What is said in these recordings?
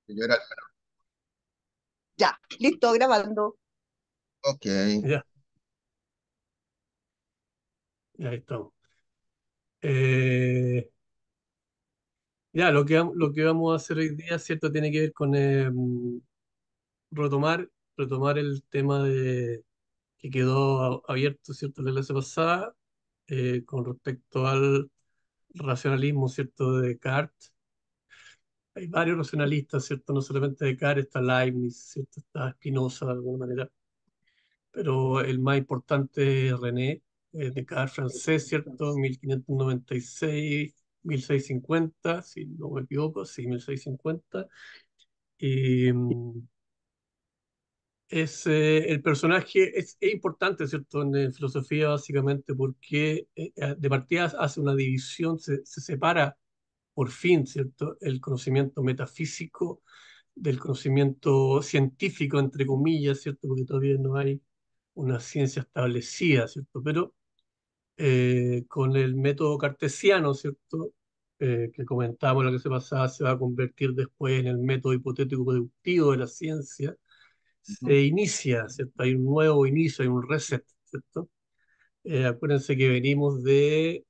Yo era, Ya, listo, grabando. ok, Ya, ya estamos. Eh, ya, lo que vamos a hacer hoy día, ¿cierto? Tiene que ver con retomar, retomar el tema de que quedó abierto, ¿cierto? La clase pasada, con respecto al racionalismo, ¿cierto? De Descartes. Hay varios racionalistas, ¿cierto? No solamente Descartes, está Leibniz, ¿cierto? Está Spinoza de alguna manera, pero el más importante es René Descartes francés, ¿cierto? 1596, 1650, si no me equivoco, sí, 1650. Y el personaje es importante, ¿cierto? En filosofía, básicamente, porque de partida hace una división, se separa por fin, ¿cierto? El conocimiento metafísico del conocimiento científico, entre comillas, ¿cierto? Porque todavía no hay una ciencia establecida, ¿cierto? Pero con el método cartesiano, ¿cierto? Que comentábamos la que se pasaba, se va a convertir después en el método hipotético deductivo de la ciencia, ujú, se inicia, ¿cierto? Hay un nuevo inicio, hay un reset, ¿cierto? Acuérdense que venimos de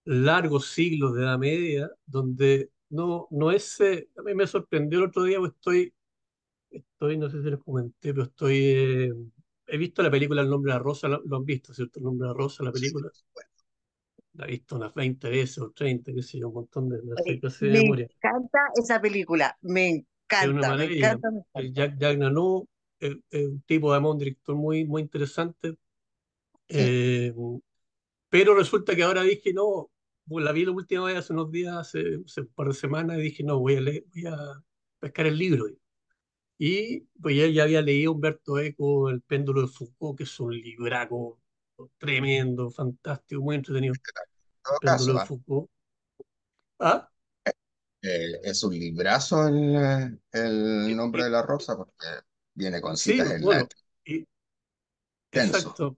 largos siglos de Edad Media, donde no es... a mí me sorprendió el otro día, pues no sé si les comenté, pero he visto la película El nombre de la rosa, lo han visto, ¿cierto? El nombre de la rosa, la sí, película. bueno, La he visto unas 20 veces o 30, qué sé yo, un montón de, no sé, Oye, casi de me memoria. encanta esa película, Es una me maravilla. encanta, me El encanta. Jack Nanu es un tipo, además, un director muy, muy interesante. sí, Eh, pero resulta que ahora dije, no, pues la vi la última vez hace unos días, hace un par de semanas, y dije, no, voy a leer, voy a pescar el libro. Y pues ya había leído Humberto Eco, El péndulo de Foucault, que es un libraco tremendo, fantástico, muy entretenido. en El todo péndulo caso, de Foucault. Ah, es un librazo el y- nombre y- de la rosa porque viene con sí, citas en bueno, latín, y- tenso. exacto.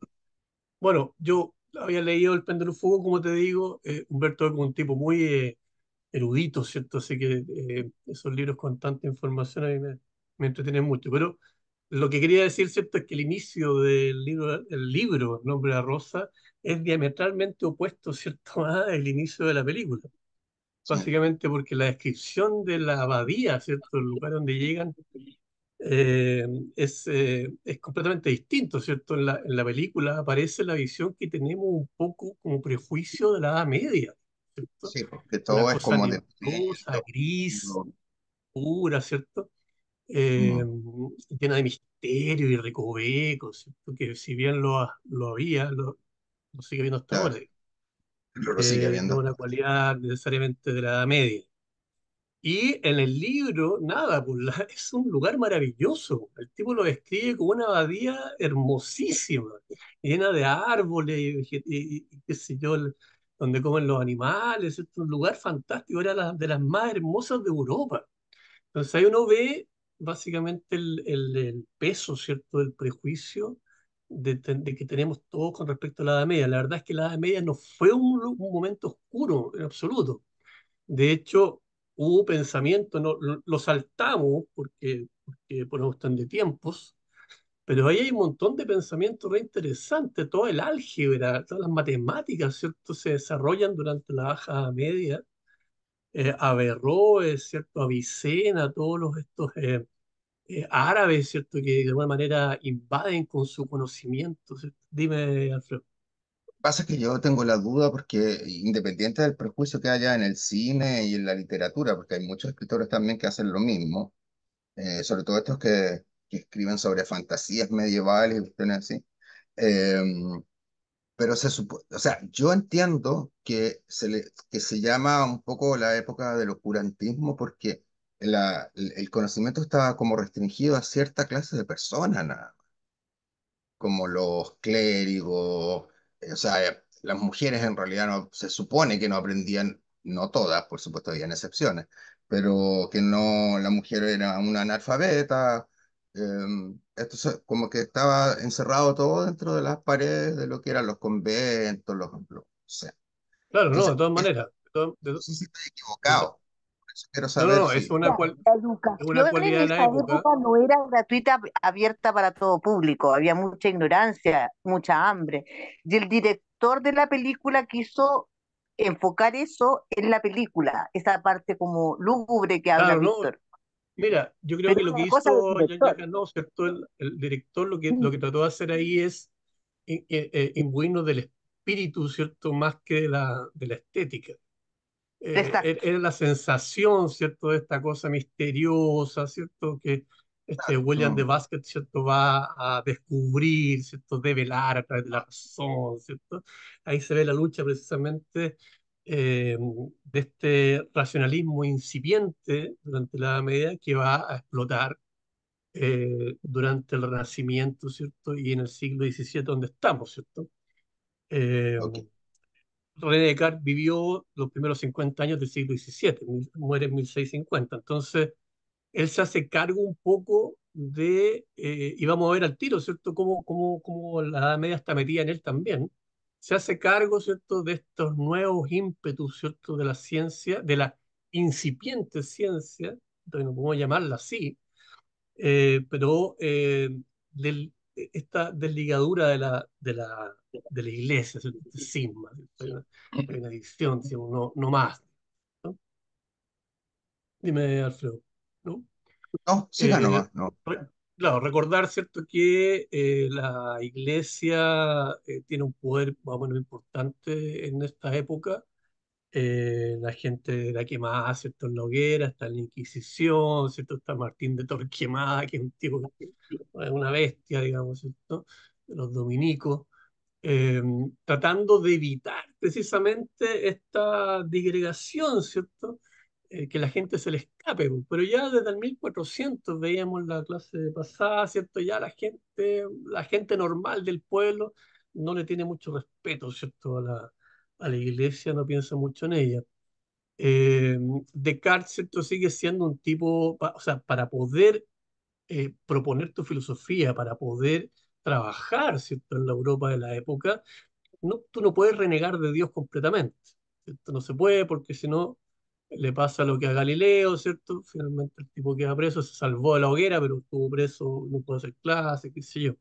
Bueno, yo había leído El péndulo de Foucault, como te digo, Humberto Eco es un tipo muy erudito, ¿cierto? Así que esos libros con tanta información a mí me entretienen mucho. Pero lo que quería decir, ¿cierto? Es que el inicio del libro, el libro, El nombre de la rosa, es diametralmente opuesto, ¿cierto? Al inicio de la película. Sí, Básicamente porque la descripción de la abadía, ¿cierto? El lugar donde llegan, es completamente distinto, ¿cierto? En la película aparece la visión que tenemos un poco como prejuicio de la Edad Media, ¿cierto? sí, porque Una todo es cosa como nebulosa, deprimido, gris, pura, ¿cierto? Eh, mm, Llena de misterio y recovecos, ¿cierto? Que si bien lo había, lo sigue viendo hasta ahora. claro, lo sigue No viendo. una cualidad necesariamente de la Edad Media. Y en el libro, nada, pues es un lugar maravilloso. El tipo lo describe como una abadía hermosísima, llena de árboles y qué sé yo, donde comen los animales. Es un lugar fantástico, era de las más hermosas de Europa. Entonces ahí uno ve básicamente el peso, ¿cierto?, del prejuicio de que tenemos todos con respecto a la Edad Media. La verdad es que la Edad Media no fue un momento oscuro en absoluto. De hecho, hubo pensamiento, no, lo saltamos porque por una cuestión de tiempos, pero ahí hay un montón de pensamiento re interesante. Todo el álgebra, todas las matemáticas, ¿cierto?, se desarrollan durante la Baja Media. Averroes, ¿cierto? Avicena, todos estos árabes, ¿cierto? Que de alguna manera invaden con su conocimiento, ¿cierto? Dime, Alfredo. Pasa que yo tengo la duda porque independiente del prejuicio que haya en el cine y en la literatura, porque hay muchos escritores también que hacen lo mismo, sobre todo estos que escriben sobre fantasías medievales y cuestiones así. Eh, pero o sea, yo entiendo que se llama un poco la época del oscurantismo porque el conocimiento estaba como restringido a cierta clase de personas, nada como los clérigos, o sea, las mujeres en realidad no, se supone que no aprendían, no todas, por supuesto, habían excepciones, pero que no, la mujer era una analfabeta, esto como que estaba encerrado todo dentro de las paredes de lo que eran los conventos, o sea, Claro, no, entonces, de todas maneras. no sé si estoy De to- equivocado. Quiero No, no, saber no, si... La es una educación en cualidad de la esa época. época no era gratuita, abierta para todo público, había mucha ignorancia, mucha hambre. Y el director de la película quiso enfocar eso en la película, esa parte como lúgubre que habla Claro, no. Víctor. Mira, yo creo Pero que es lo que una cosa del hizo Jean-Jacques director. Hano, ¿cierto? El director lo que trató de hacer ahí es imbuirnos del espíritu, ¿cierto? Más que de la estética. Exacto. Era la sensación, ¿cierto? De esta cosa misteriosa, ¿cierto? Que este William de Mm, Basket, ¿cierto? Va a descubrir, ¿cierto? Develar a través de la razón, ¿cierto? Ahí se ve la lucha precisamente de este racionalismo incipiente durante la Edad Media que va a explotar durante el Renacimiento, ¿cierto? Y en el siglo XVII donde estamos, ¿cierto? Eh, ok, René Descartes vivió los primeros 50 años del siglo XVII, muere en 1650. Entonces, él se hace cargo un poco y vamos a ver al tiro, ¿cierto? Cómo la Edad Media está metida en él también. Se hace cargo, ¿cierto?, de estos nuevos ímpetus, ¿cierto?, de la ciencia, de la incipiente ciencia, entonces no podemos llamarla así, pero esta desligadura de la iglesia, ¿cierto? Este cisma, ¿cierto? Hay una división, digamos, no, no más, ¿no? Dime, Alfredo, ¿no? no, siga Eh, nomás, no. claro, recordar, ¿cierto?, que la iglesia tiene un poder más o menos importante en esta época. La gente la quemada, ¿cierto? En la hoguera, está la Inquisición, ¿cierto? Está Martín de Torquemada, que es un tipo, una bestia, digamos, ¿cierto? De los dominicos, eh, tratando de evitar precisamente esta digregación, ¿cierto? Que la gente se le escape, pues. Pero ya desde el 1400 veíamos la clase pasada, ¿cierto? Ya la gente normal del pueblo no le tiene mucho respeto, ¿cierto? A la iglesia, no piensa mucho en ella. Eh, Descartes, ¿cierto? Sigue siendo un tipo, o sea, para poder proponer tu filosofía, para poder trabajar, ¿cierto? En la Europa de la época, no, tú no puedes renegar de Dios completamente, ¿cierto? No se puede porque si no le pasa lo que a Galileo, ¿cierto? Finalmente el tipo queda preso, se salvó de la hoguera, pero estuvo preso, no pudo hacer clase, qué sé yo.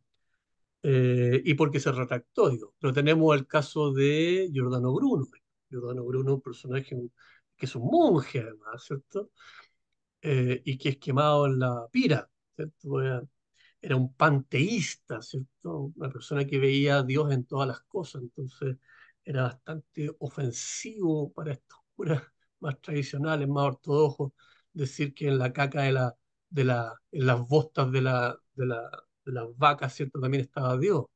Y porque se retractó, digo. Pero tenemos el caso de Giordano Bruno. Giordano Bruno, un personaje que es un monje, además, ¿cierto? Y que es quemado en la pira, ¿cierto? Era un panteísta, ¿cierto? Una persona que veía a Dios en todas las cosas, entonces era bastante ofensivo para estos curas más tradicionales, más ortodoxos, decir que en la caca en las bostas de las vacas, ¿cierto? También estaba Dios,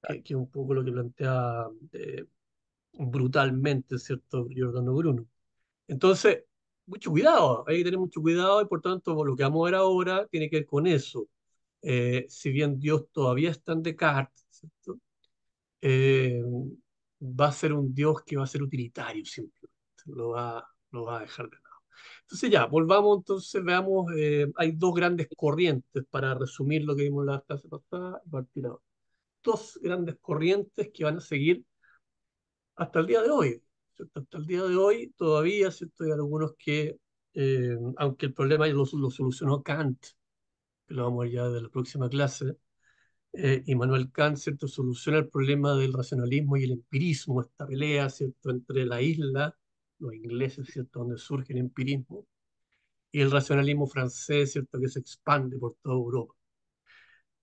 que es un poco lo que plantea brutalmente, ¿cierto? Giordano Bruno. Entonces, mucho cuidado, hay que tener mucho cuidado y por tanto lo que vamos a ver ahora tiene que ver con eso. Si bien Dios todavía está en Descartes, ¿cierto? Eh, va a ser un Dios que va a ser utilitario simplemente, lo va a dejar de lado. Entonces ya, volvamos entonces, veamos, hay dos grandes corrientes para resumir lo que vimos la clase pasada y partir ahora. Dos grandes corrientes que van a seguir hasta el día de hoy, ¿cierto? Hasta el día de hoy todavía, ¿cierto? Hay algunos que, aunque el problema lo solucionó Kant, que lo vamos a ver ya de la próxima clase, Immanuel Kant, ¿cierto? Soluciona el problema del racionalismo y el empirismo, esta pelea, ¿cierto? Entre la isla, los ingleses, ¿cierto? Donde surge el empirismo, y el racionalismo francés, ¿cierto? Que se expande por toda Europa.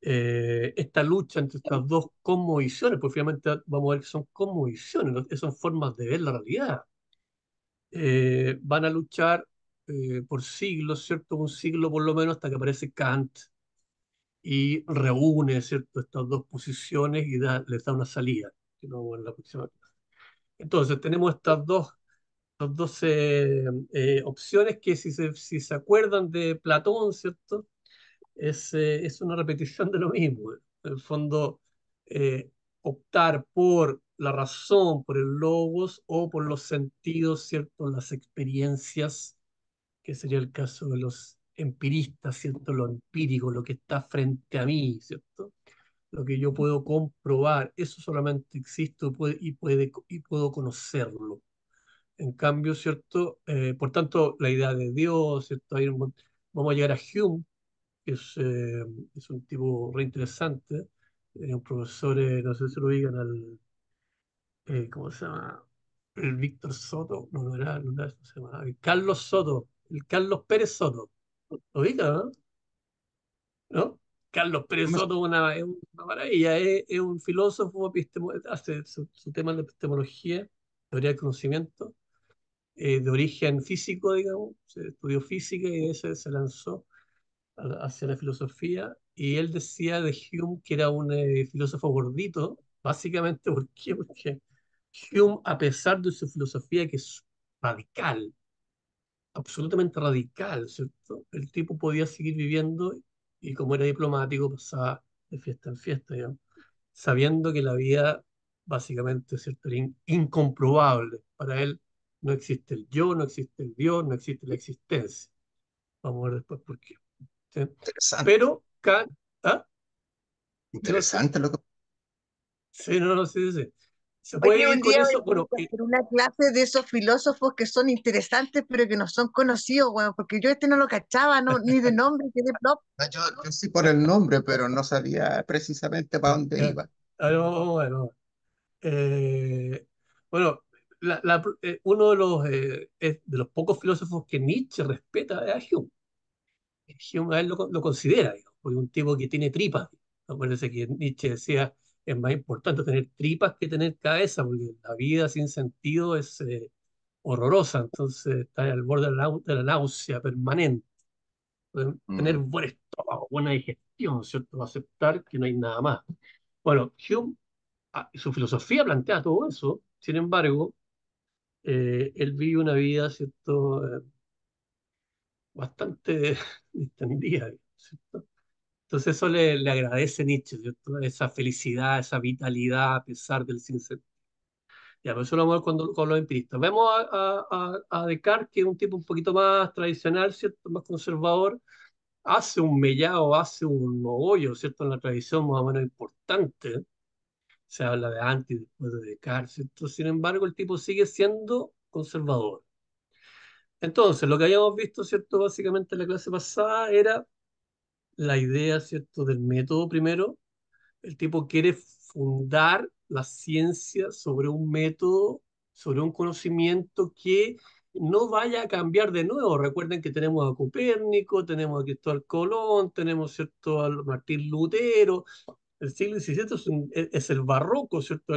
Esta lucha entre estas dos cosmovisiones, pues finalmente vamos a ver que son cosmovisiones, ¿no? Son formas de ver la realidad. Van a luchar por siglos, ¿cierto? Un siglo por lo menos hasta que aparece Kant y reúne, ¿cierto? Estas dos posiciones y les da una salida, que no vamos a ver en la próxima clase. Entonces, tenemos estas dos opciones que si se acuerdan de Platón, ¿cierto? Es una repetición de lo mismo. En el fondo, eh, optar por la razón, por el logos o por los sentidos, ¿cierto? Las experiencias, que sería el caso de los empiristas, ¿cierto? Lo empírico, lo que está frente a mí, ¿cierto? Lo que yo puedo comprobar, eso solamente existe y puedo conocerlo. En cambio, ¿cierto? Por tanto, la idea de Dios, ¿cierto? Vamos a llegar a Hume, que es un tipo re interesante, un profesor, no sé si lo digan, ¿cómo se llama? El Víctor Soto, ¿cómo se llama? El Carlos Soto, el Carlos Pérez Soto, ¿lo ubica, no? ¿No? Carlos Pérez ¿Cómo se- Soto es una maravilla, es un filósofo, hace su tema de epistemología, teoría del conocimiento, de origen físico, digamos, se estudió física y de ese se lanzó hacia la filosofía, y él decía de Hume que era un filósofo gordito, básicamente, ¿por qué? Porque Hume, a pesar de su filosofía que es radical, absolutamente radical, ¿cierto? El tipo podía seguir viviendo y como era diplomático pasaba de fiesta en fiesta, digamos, sabiendo que la vida básicamente, ¿cierto? Era incomprobable. Para él no existe el yo, no existe el Dios, no existe la existencia. Vamos a ver después por qué. ¿Sí? Interesante, Pero Kant, ¿ah? ¿Qué pasó? interesante lo que... Sí, no, no, sí, sí, sí. Se puede Oye, ir un con día eso. voy Bueno, a hacer una clase de esos filósofos que son interesantes, pero que no son conocidos, bueno, porque yo este no lo cachaba, no, ni de nombre, quedé plop. Yo sí por el nombre, pero no sabía precisamente para dónde ya, iba. bueno, bueno, uno de los pocos filósofos que Nietzsche respeta es a Hume. Hume a él lo considera, digamos, porque es un tipo que tiene tripas. Acuérdense que Nietzsche decía, es más importante tener tripas que tener cabeza, porque la vida sin sentido es horrorosa, entonces está al borde de la náusea permanente. Tener Mm, buen estómago, buena digestión, ¿cierto? Aceptar que no hay nada más. Bueno, Hume, su filosofía plantea todo eso, sin embargo, él vive una vida, ¿cierto? Bastante distendida, ¿cierto? Entonces eso le agradece Nietzsche, ¿cierto? Esa felicidad, esa vitalidad a pesar del sinsentido. Ya, pero eso lo vamos a ver con los empiristas. Vemos a Descartes, que es un tipo un poquito más tradicional, ¿cierto? Más conservador. Hace un mellado, hace un mogollo, ¿cierto? En la tradición más o menos importante. Se habla de antes y después de Descartes, ¿cierto? Sin embargo, el tipo sigue siendo conservador. Entonces, lo que habíamos visto, ¿cierto? Básicamente en la clase pasada era la idea, ¿cierto? Del método primero. El tipo quiere fundar la ciencia sobre un método, sobre un conocimiento que no vaya a cambiar de nuevo. Recuerden que tenemos a Copérnico, tenemos a Cristóbal Colón, tenemos, ¿cierto?, a Martín Lutero. El siglo XVII es el barroco, ¿cierto?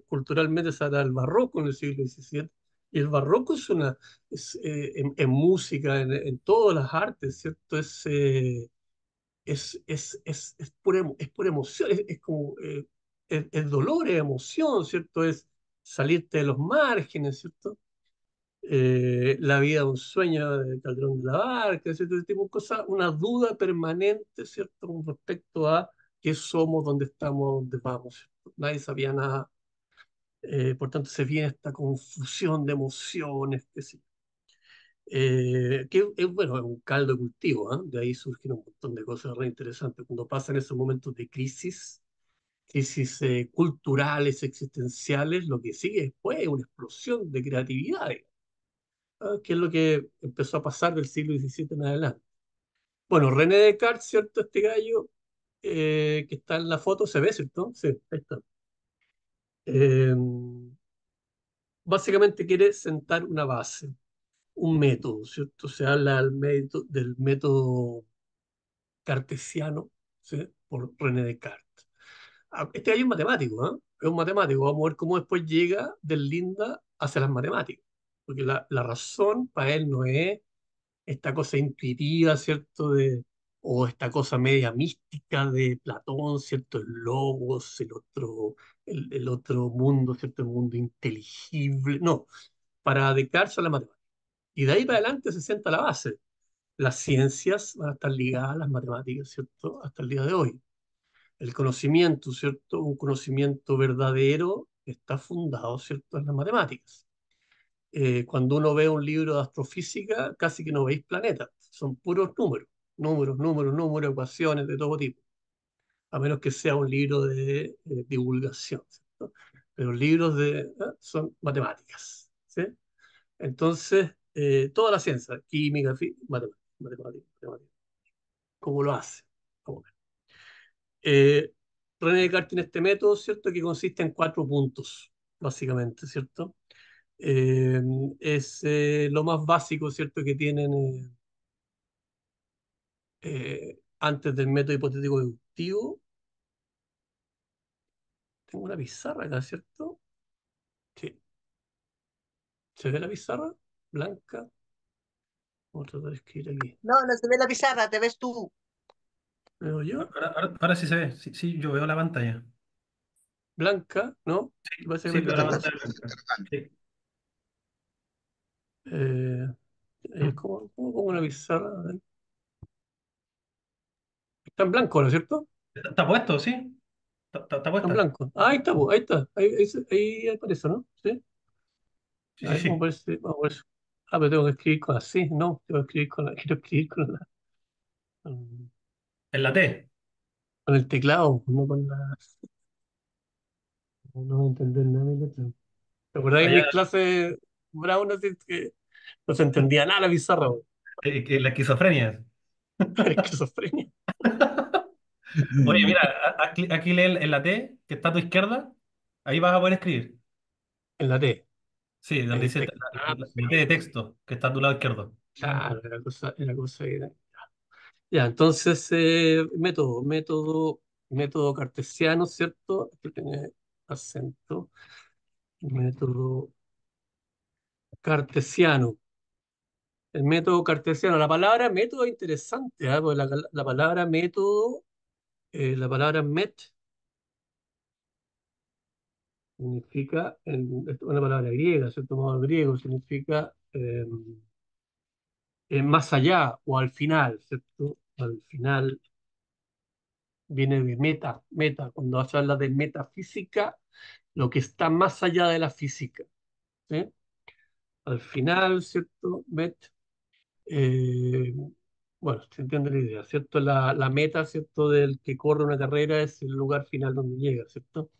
Culturalmente se habla del barroco en el siglo XVII. Y el barroco en música, en todas las artes, ¿cierto? Es pura emoción, es como el dolor, es emoción, ¿cierto? Es salirte de los márgenes, ¿cierto? La vida de un sueño de Calderón de la Barca, ¿cierto? Ese tipo de cosas, una duda permanente, ¿cierto? Con respecto a qué somos, dónde estamos, dónde vamos, ¿cierto? Nadie sabía nada, por tanto se viene esta confusión de emociones, qué sé yo. Que es, bueno, es un caldo de cultivo, ¿ah? De ahí surgen un montón de cosas re interesantes. Cuando pasan esos momentos de crisis culturales, existenciales, lo que sigue después es una explosión de creatividad, ¿ah? Que es lo que empezó a pasar del siglo XVII en adelante. Bueno, René Descartes, ¿cierto? Este gallo que está en la foto, se ve, ¿cierto? Sí, ahí está. Eh, Básicamente quiere sentar una base, un método, ¿cierto? Se habla del método cartesiano, ¿sí? Por René Descartes. Este gallo es matemático, ¿eh? Es un matemático. Vamos a ver cómo después llega del Linda hacia las matemáticas. Porque la razón para él no es esta cosa intuitiva, ¿cierto? O esta cosa media mística de Platón, ¿cierto? El logos, el otro mundo, ¿cierto? El mundo inteligible. No, para Descartes son las matemáticas. Y de ahí para adelante se sienta la base. Las ciencias van a estar ligadas a las matemáticas, ¿cierto? Hasta el día de hoy. El conocimiento, ¿cierto? Un conocimiento verdadero está fundado, ¿cierto? En las matemáticas. Cuando uno ve un libro de astrofísica, casi que no veis planetas, son puros números, números, ecuaciones de todo tipo, a menos que sea un libro de divulgación, ¿cierto? Pero libros son matemáticas, ¿sí? Entonces, toda la ciencia, química, matemática, ¿cómo lo hace? ¿Cómo? Eh, René Descartes tiene este método, ¿cierto? Que consiste en cuatro puntos, básicamente, ¿cierto? Eh, es lo más básico, ¿cierto? Que tienen antes del método hipotético deductivo. Tengo una pizarra acá, ¿cierto? Sí. ¿Se ve la pizarra? Blanca. Vamos a tratar de escribir aquí. No, no se ve la pizarra, te ves tú. ¿Veo yo? Ahora sí se ve. Sí, sí, yo veo la pantalla. Blanca, ¿no? ¿Te parece que Sí, me veo quito la la? pantalla blanca. Sí. Eh, ¿cómo pongo una pizarra? A ver. Está en blanco, ¿no es cierto? ¿Está puesto? Sí. Está Está en puesta. blanco. Ah, ahí está, pues, ahí está. Ahí aparece, ¿no? Sí. Sí, A sí, ver cómo sí. aparece. Vamos a ver. Ah, pero tengo que escribir con así. No, tengo que escribir con la. Quiero escribir con, En la T. con el teclado, no con la. No voy a entender nada de letra. ¿Te acuerdas en Allá, mis clases Brown así que no se entendía nada la pizarra, güey? la esquizofrenia. Esquizofrenia. Oye, mira, aquí lee en la T, que está a tu izquierda. Ahí vas a poder escribir. En la T. Sí, donde En dice texto. Ah, la T de texto, que está a tu lado izquierdo. claro, era cosa que ya, entonces, método cartesiano, ¿cierto? Aquí tiene acento. Método cartesiano. El método cartesiano. La palabra método es interesante, ¿ah? Porque la palabra método, la palabra met significa, es una palabra griega, ¿cierto? Modo griego, significa más allá o al final, ¿cierto? Al final viene de meta. Cuando se habla de metafísica, lo que está más allá de la física, ¿sí? Al final, ¿cierto? Eh, bueno, se entiende la idea, ¿cierto? La meta, ¿cierto? Del que corre una carrera es el lugar final donde llega, ¿cierto?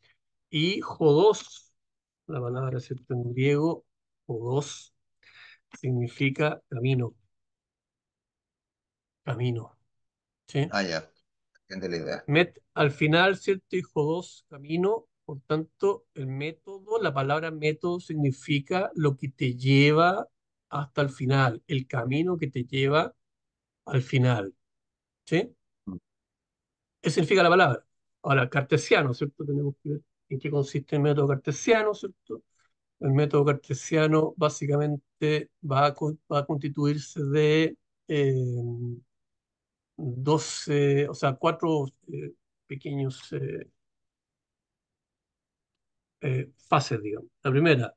Y jodos, la palabra, ¿cierto? En griego, jodos, significa camino, camino, ¿sí? Ah, ya, entiende la idea. Met al final, ¿cierto? Y jodos, camino, por tanto, el método, la palabra método significa lo que te lleva hasta el final, el camino que te lleva al final, ¿sí? Eso significa la palabra. Ahora, cartesiano, ¿cierto? Tenemos que ver en qué consiste el método cartesiano, ¿cierto? El método cartesiano básicamente va a constituirse de eh, o sea, cuatro pequeños fases, digamos. La primera,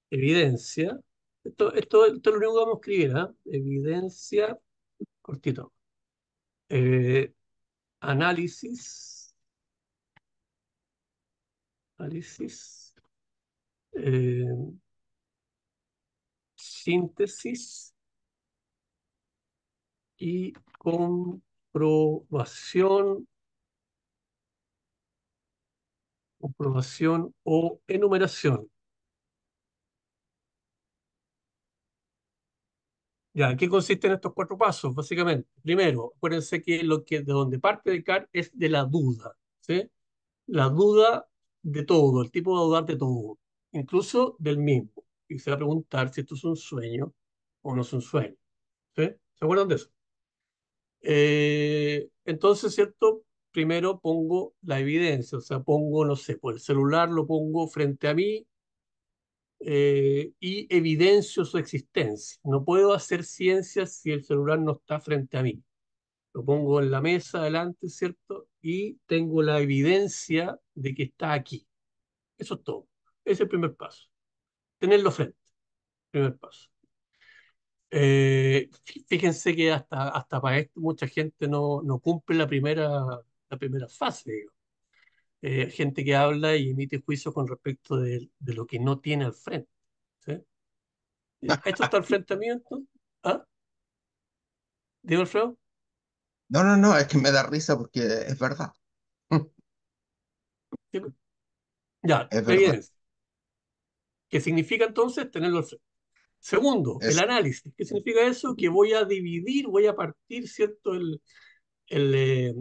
evidencia. Esto es lo único que vamos a escribir, ¿ah? Evidencia, cortito. Eh, análisis, análisis, eh, síntesis y comprobación o enumeración. Ya, ¿en qué consisten estos cuatro pasos? Básicamente, primero, acuérdense que de donde parte Descartes es de la duda, ¿sí? La duda de todo, el tipo va a dudar de todo, incluso del mismo. Y se va a preguntar si esto es un sueño o no es un sueño, ¿sí? ¿Se acuerdan de eso? Entonces, ¿cierto? Primero pongo la evidencia, o sea, pongo, no sé, por el celular lo pongo frente a mí y evidencio su existencia. No puedo hacer ciencia si el celular no está frente a mí. Lo pongo en la mesa adelante, ¿cierto? Y tengo la evidencia de que está aquí. Eso es todo. Ese es el primer paso. Tenerlo frente, primer paso. Fíjense que hasta para esto mucha gente no cumple la primera fase, digamos. Gente que habla y emite juicios con respecto de lo que no tiene al frente. ¿Sí? Ya, esto está al frente mío, entonces. ¿Ah? ¿Digo, Alfredo? No, no, no, es que me da risa porque es verdad. Sí, pues. Ya, Es verdad. evidencia. ¿Qué significa entonces tenerlo al frente? Segundo, el Es, análisis. ¿Qué significa eso? Que voy a dividir, voy a partir, ¿cierto? El, eh,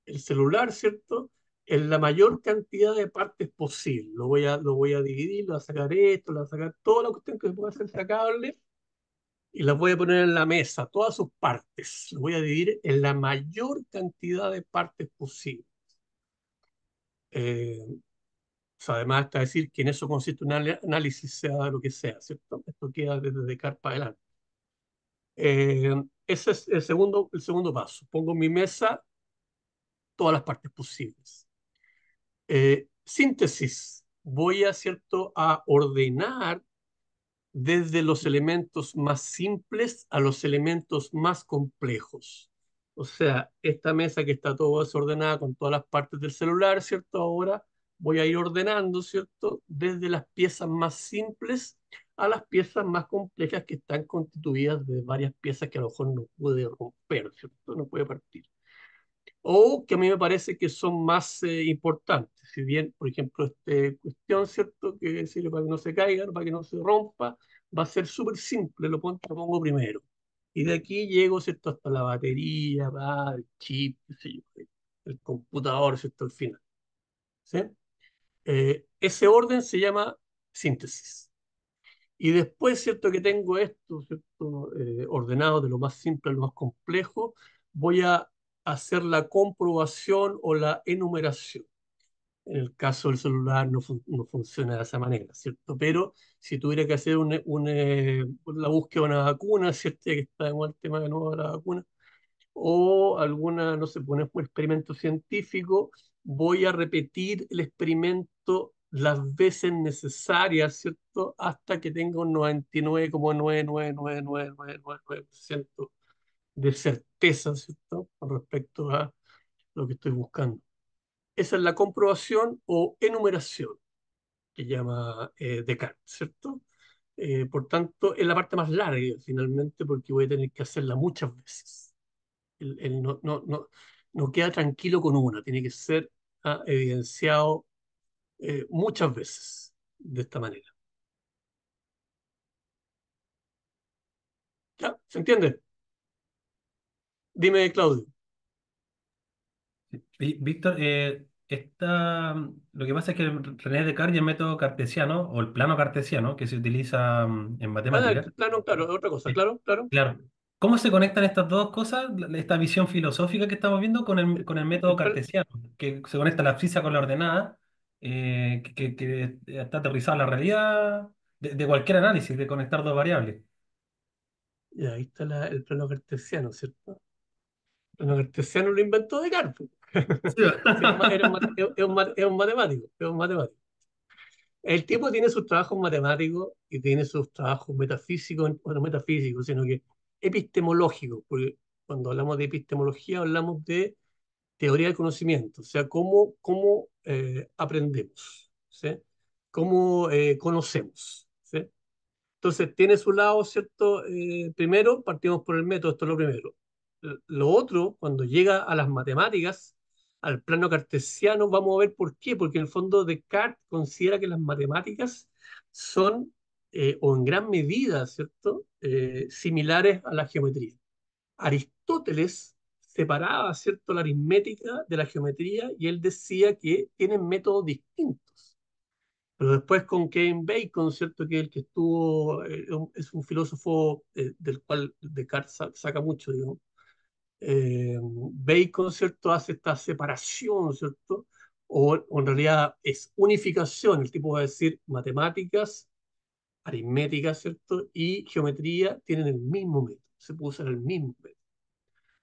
el celular, ¿cierto? En la mayor cantidad de partes posible. Lo voy a dividir, lo voy a sacar esto, lo voy a sacar toda la cuestión que pueda ser sacable y las voy a poner en la mesa, todas sus partes. Lo voy a dividir en la mayor cantidad de partes posible. O sea, además está decir que en eso consiste un análisis, sea de lo que sea, ¿cierto? Esto queda desde Descartes para adelante. Ese es el segundo paso. Pongo en mi mesa todas las partes posibles. Síntesis. Voy a, ¿cierto?, a ordenar desde los elementos más simples a los elementos más complejos. O sea, esta mesa que está todo desordenada con todas las partes del celular, ¿cierto? Ahora voy a ir ordenando, ¿cierto? Desde las piezas más simples a las piezas más complejas que están constituidas de varias piezas que a lo mejor no puede romper, ¿cierto? No puede partir o que a mí me parece que son más importantes. Si bien, por ejemplo, esta cuestión, ¿cierto? Que sirve para que no se caigan, para que no se rompa, va a ser súper simple, lo pongo primero. Y de aquí llego, ¿cierto? Hasta la batería, el chip, qué sé yo, el computador, ¿cierto? Al final. ¿Sí? Ese orden se llama síntesis. Y después, ¿cierto? Que tengo esto, ¿cierto? Ordenado de lo más simple a lo más complejo, voy a hacer la comprobación o la enumeración. En el caso del celular no funciona de esa manera, ¿cierto? Pero si tuviera que hacer la búsqueda de una vacuna, ¿cierto? Ya que está en el tema de nuevo de la vacuna, o alguna, no sé, poner un experimento científico, voy a repetir el experimento las veces necesarias, ¿cierto? Hasta que tenga un 99,9999999% de certeza, ¿cierto? Con respecto a lo que estoy buscando. Esa es la comprobación o enumeración que llama Descartes, ¿cierto? Por tanto, es la parte más larga finalmente porque voy a tener que hacerla muchas veces. Él no queda tranquilo con una, tiene que ser evidenciado muchas veces de esta manera. ¿Ya? ¿Se entiende? Dime, Claudio. Víctor, lo que pasa es que René Descartes y el método cartesiano o el plano cartesiano que se utiliza en matemáticas. Claro, claro, otra cosa, eh, claro, claro. claro. ¿Cómo se conectan estas dos cosas, esta visión filosófica que estamos viendo con el método El plan- cartesiano, que se conecta la abscisa con la ordenada, que está aterrizada en la realidad de cualquier análisis, de conectar dos variables? y ahí está el plano cartesiano, ¿cierto? El plano cartesiano lo inventó Descartes. Sí. Sí, es un matemático, es un matemático. El tipo tiene sus trabajos matemáticos y tiene sus trabajos metafísicos, bueno, metafísicos, sino que epistemológicos, porque cuando hablamos de epistemología hablamos de teoría del conocimiento, o sea, cómo aprendemos, ¿sí? Cómo conocemos, ¿sí? Entonces, tiene su lado, ¿cierto? Primero, partimos por el método, esto es lo primero. Lo otro, cuando llega a las matemáticas, al plano cartesiano, vamos a ver por qué, porque en el fondo Descartes considera que las matemáticas son, o en gran medida, ¿cierto?, similares a la geometría. Aristóteles separaba, ¿cierto?, la aritmética de la geometría y él decía que tienen métodos distintos. Pero después con Kevin Bacon, ¿cierto? Que el que estuvo, es un filósofo del cual Descartes saca mucho, digamos. Bacon, ¿cierto? Hace esta separación, ¿cierto? O en realidad es unificación. El tipo va a decir matemáticas, aritmética, ¿cierto? Y geometría tienen el mismo método. Se puede usar el mismo método.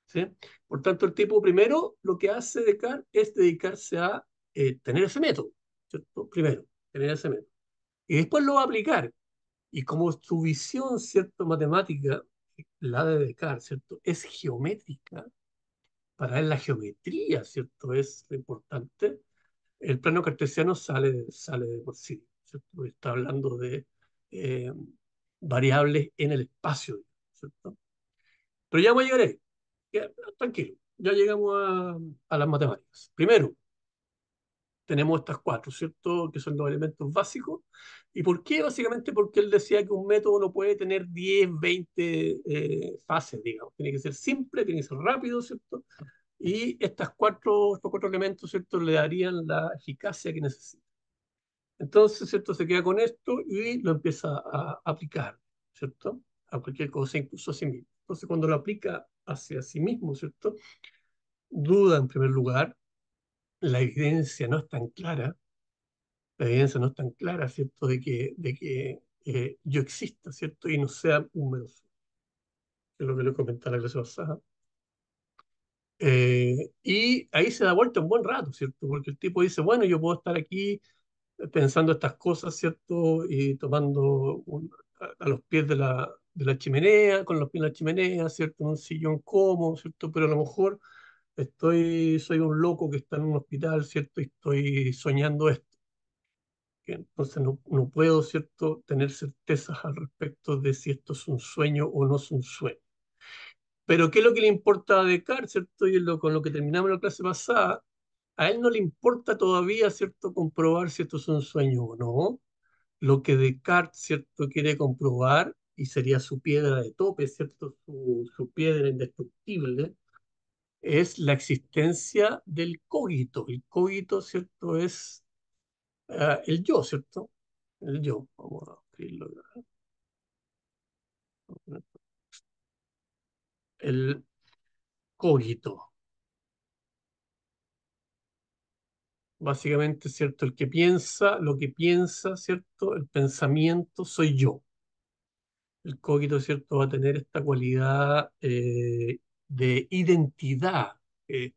¿Sí? Por tanto, el tipo primero lo que hace Descartes es dedicarse a tener ese método, ¿cierto? Primero, tener ese método. Y después lo va a aplicar. Y como su visión, ¿cierto?, matemática, la de Descartes, ¿cierto?, es geométrica, para él la geometría, ¿cierto?, es lo importante, el plano cartesiano sale de por sí, ¿cierto? Porque está hablando de eh, variables en el espacio, ¿cierto? Pero ya vamos a llegar ahí. Ya, tranquilo, ya llegamos a las matemáticas. Primero, tenemos estas cuatro, ¿cierto? Que son los elementos básicos. ¿Y por qué? Básicamente porque él decía que un método no puede tener 10, 20 fases, digamos. Tiene que ser simple, tiene que ser rápido, ¿cierto? Y estos cuatro elementos, ¿cierto? Le darían la eficacia que necesita. Entonces, ¿cierto? Se queda con esto y lo empieza a aplicar, ¿cierto? A cualquier cosa, incluso a sí mismo. Entonces, cuando lo aplica hacia sí mismo, ¿cierto? Duda en primer lugar, la evidencia no es tan clara, la evidencia no es tan clara, ¿cierto? De que yo exista, ¿cierto? Y no sea un mero sueño, que es lo que le comentaba la clase pasada. Y ahí se da vuelta un buen rato, ¿cierto? Porque el tipo dice, bueno, yo puedo estar aquí pensando estas cosas, ¿cierto? Y tomando a los pies de la chimenea, con los pies en la chimenea, ¿cierto? En un sillón cómodo, ¿cierto? Pero a lo mejor soy un loco que está en un hospital, ¿cierto? Y estoy soñando esto. Que entonces no puedo, ¿cierto?, tener certezas al respecto de si esto es un sueño o no es un sueño. Pero ¿qué es lo que le importa a Descartes, ¿cierto? Y es con lo que terminamos la clase pasada, a él no le importa todavía, ¿cierto?, comprobar si esto es un sueño o no. Lo que Descartes, ¿cierto?, quiere comprobar, y sería su piedra de tope, ¿cierto?, su piedra indestructible, es la existencia del cogito. El cogito, ¿cierto?, es el yo, ¿cierto? El yo. Vamos a escribirlo acá. El cogito. Básicamente, ¿cierto? El que piensa, lo que piensa, ¿cierto? El pensamiento soy yo. El cogito, ¿cierto? Va a tener esta cualidad de identidad. Eh,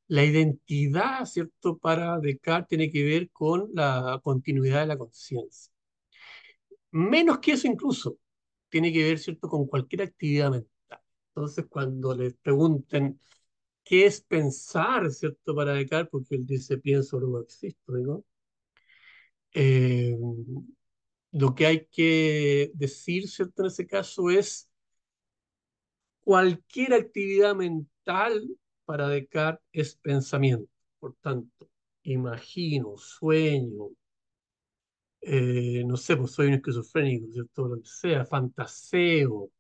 la identidad, ¿cierto? Para Descartes tiene que ver con la continuidad de la conciencia. Menos que eso incluso, tiene que ver, ¿cierto? Con cualquier actividad mental. Entonces, cuando les pregunten qué es pensar, ¿cierto? Para Descartes, porque él dice pienso, luego existo, ¿no? Eh, lo que hay que decir, ¿cierto? En ese caso es cualquier actividad mental para Descartes es pensamiento. Por tanto, imagino, sueño, no sé, pues soy un esquizofrénico, ¿cierto? Lo que sea, fantaseo.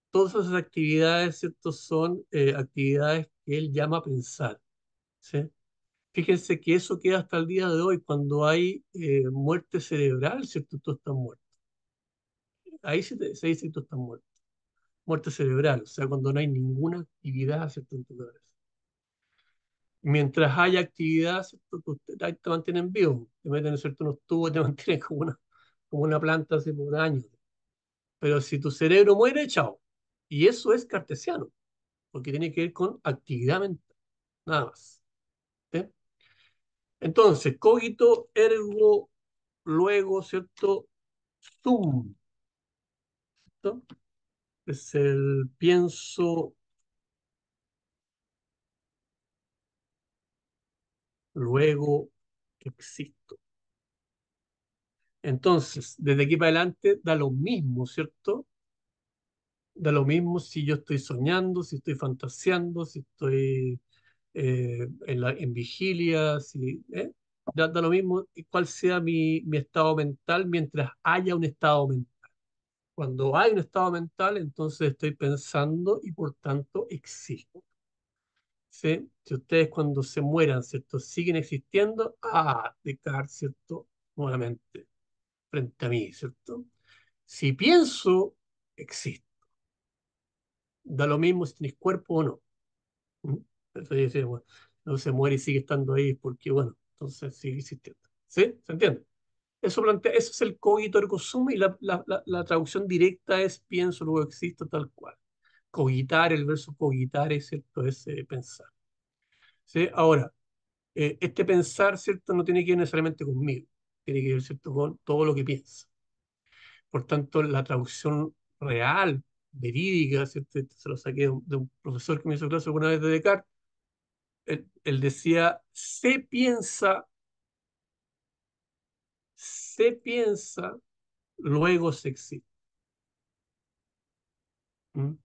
Todas esas actividades, ¿cierto? Son actividades que él llama pensar, ¿sí? Fíjense que eso queda hasta el día de hoy, cuando hay muerte cerebral, ¿cierto? Tú estás muerto. Ahí se dice que tú estás muerto. Muerte cerebral, o sea, cuando no hay ninguna actividad, ¿cierto? En tu cabeza. Mientras haya actividad, ¿cierto? Ahí te mantienen vivo, te meten, ¿cierto?, unos tubos, te mantienen como una planta hace por años. Pero si tu cerebro muere, chao. Y eso es cartesiano, porque tiene que ver con actividad mental, nada más. ¿Sí? Entonces, cogito, ergo, luego, ¿cierto? Sum, ¿cierto? Es el pienso, luego existo. Entonces, desde aquí para adelante da lo mismo, ¿cierto? Da lo mismo si yo estoy soñando, si estoy fantaseando, si estoy en vigilia, da lo mismo cuál sea mi estado mental mientras haya un estado mental. Cuando hay un estado mental, entonces estoy pensando y por tanto existo. ¿Sí? Si ustedes cuando se mueran, ¿cierto? Siguen existiendo, Descartes, ¿cierto? Nuevamente, frente a mí, ¿cierto? Si pienso, existo. Da lo mismo si tenéis cuerpo o no. ¿Mm? Entonces, sí, bueno, no se muere y sigue estando ahí porque, bueno, entonces sigue existiendo. ¿Sí? ¿Se entiende? Eso es el cogito ergo sum y la traducción directa es pienso, luego existo, tal cual. Cogitar, el verso cogitar es, ¿cierto? Es pensar. ¿Sí? Ahora, este pensar, ¿cierto? No tiene que ver necesariamente conmigo, tiene que ver, ¿cierto? Con todo lo que piensa. Por tanto, la traducción real, verídica, ¿cierto? Esto se lo saqué de un profesor que me hizo clase alguna vez de Descartes. Él decía, se piensa, luego se existe. ¿Mm?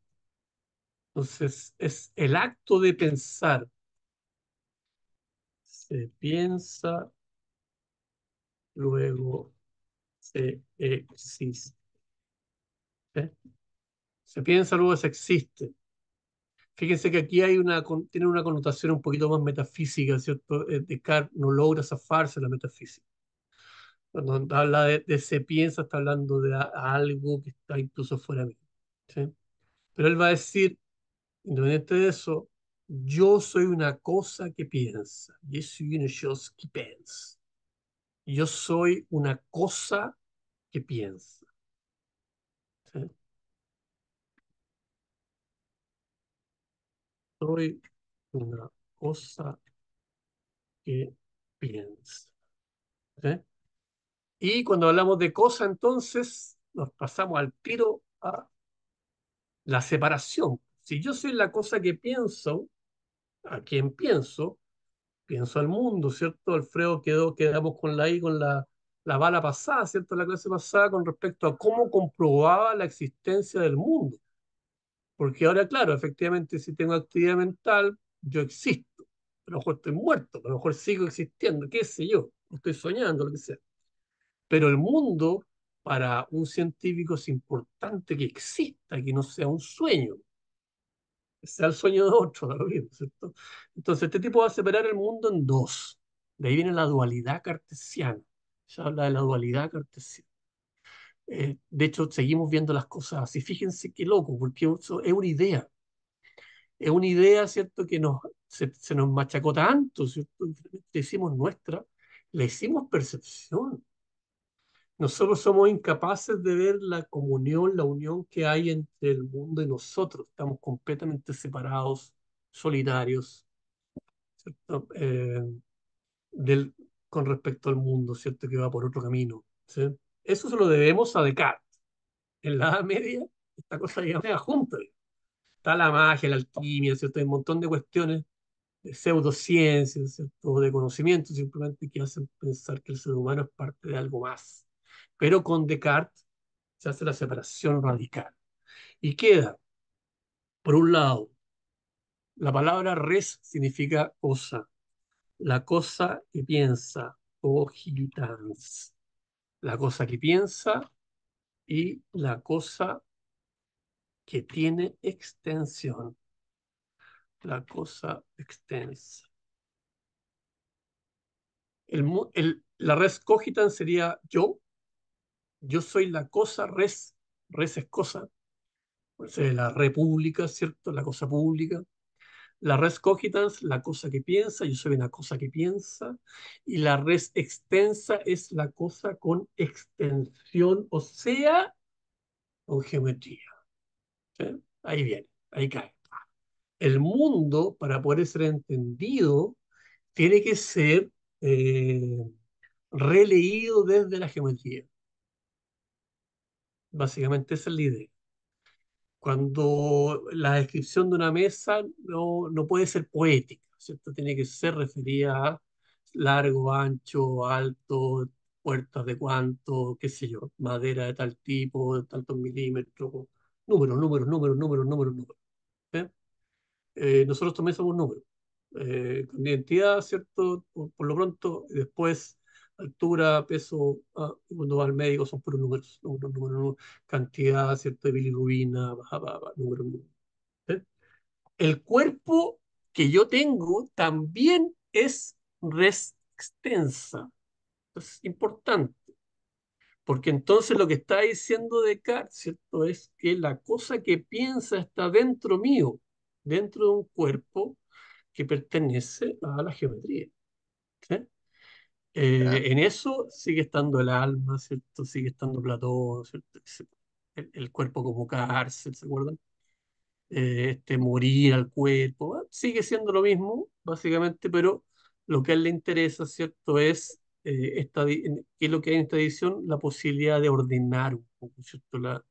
Entonces, es el acto de pensar. Se piensa, luego se existe. ¿Eh? Se piensa, luego se existe. Fíjense que aquí tiene una connotación un poquito más metafísica, ¿cierto? Descartes no logra zafarse de la metafísica. Cuando habla de se piensa, está hablando de algo que está incluso fuera de mí. ¿Sí? Pero él va a decir, independiente de eso, yo soy una cosa que piensa. Je suis une chose qui pense. Yo soy una cosa que piensa. ¿Sí? Soy una cosa que piensa. ¿Sí? Y cuando hablamos de cosa, entonces nos pasamos al tiro a la separación. Si yo soy la cosa que pienso, ¿a quién pienso? Pienso al mundo, ¿cierto? Alfredo quedamos con la bala pasada, ¿cierto? La clase pasada con respecto a cómo comprobaba la existencia del mundo. Porque ahora, claro, efectivamente, si tengo actividad mental, yo existo. A lo mejor estoy muerto, a lo mejor sigo existiendo, qué sé yo, estoy soñando, lo que sea. Pero el mundo, para un científico, es importante que exista, que no sea un sueño, que sea el sueño de otro, da lo mismo, ¿cierto? Entonces, este tipo va a separar el mundo en dos. De ahí viene la dualidad cartesiana. Se habla de la dualidad cartesiana. De hecho, seguimos viendo las cosas así. Fíjense qué loco, porque eso es una idea. Es una idea, ¿cierto?, que se nos machacó tanto, ¿cierto? Le hicimos nuestra, le hicimos percepción. Nosotros somos incapaces de ver la comunión, la unión que hay entre el mundo y nosotros. Estamos completamente separados, solitarios, ¿cierto? Del, con respecto al mundo, ¿cierto? Que va por otro camino, ¿sí? Eso se lo debemos a Descartes. En la Edad Media, esta cosa ya me junta. Está la magia, la alquimia, ¿cierto? Hay un montón de cuestiones de pseudociencias, ¿cierto? De conocimiento, simplemente que hacen pensar que el ser humano es parte de algo más. Pero con Descartes se hace la separación radical. Y queda, por un lado, la palabra res significa cosa, la cosa que piensa, cogitans, la cosa que piensa y la cosa que tiene extensión, la cosa extensa. La res cogitans sería yo soy la cosa res es cosa, pues, la república, ¿cierto? La cosa pública. La res cogitans, la cosa que piensa, yo soy una cosa que piensa, y la res extensa es la cosa con extensión, o sea, con geometría. ¿Sí? Ahí viene, ahí cae. El mundo, para poder ser entendido, tiene que ser eh, releído desde la geometría. Básicamente esa es la idea. Cuando la descripción de una mesa no puede ser poética, ¿cierto? Tiene que ser referida a largo, ancho, alto, puertas de cuánto, qué sé yo, madera de tal tipo, de tantos milímetros, números. ¿Sí? Nosotros también somos números. Con identidad, ¿cierto? Por lo pronto, y después altura, peso, y cuando va al médico son puros números, cantidad, ¿cierto? De bilirrubina, números. ¿Sí? El cuerpo que yo tengo también es res extensa. Es importante, porque entonces lo que está diciendo Descartes, ¿cierto? Es que la cosa que piensa está dentro mío, dentro de un cuerpo que pertenece a la geometría. ¿Sí? ¿Ya? En eso sigue estando el alma, ¿cierto? Sigue estando Platón, ¿cierto? El cuerpo como cárcel, ¿se acuerdan? Morir al cuerpo, sigue siendo lo mismo, básicamente, pero lo que a él le interesa, ¿cierto? Es, ¿qué es lo que hay en esta edición? La posibilidad de ordenar un poco, ¿cierto?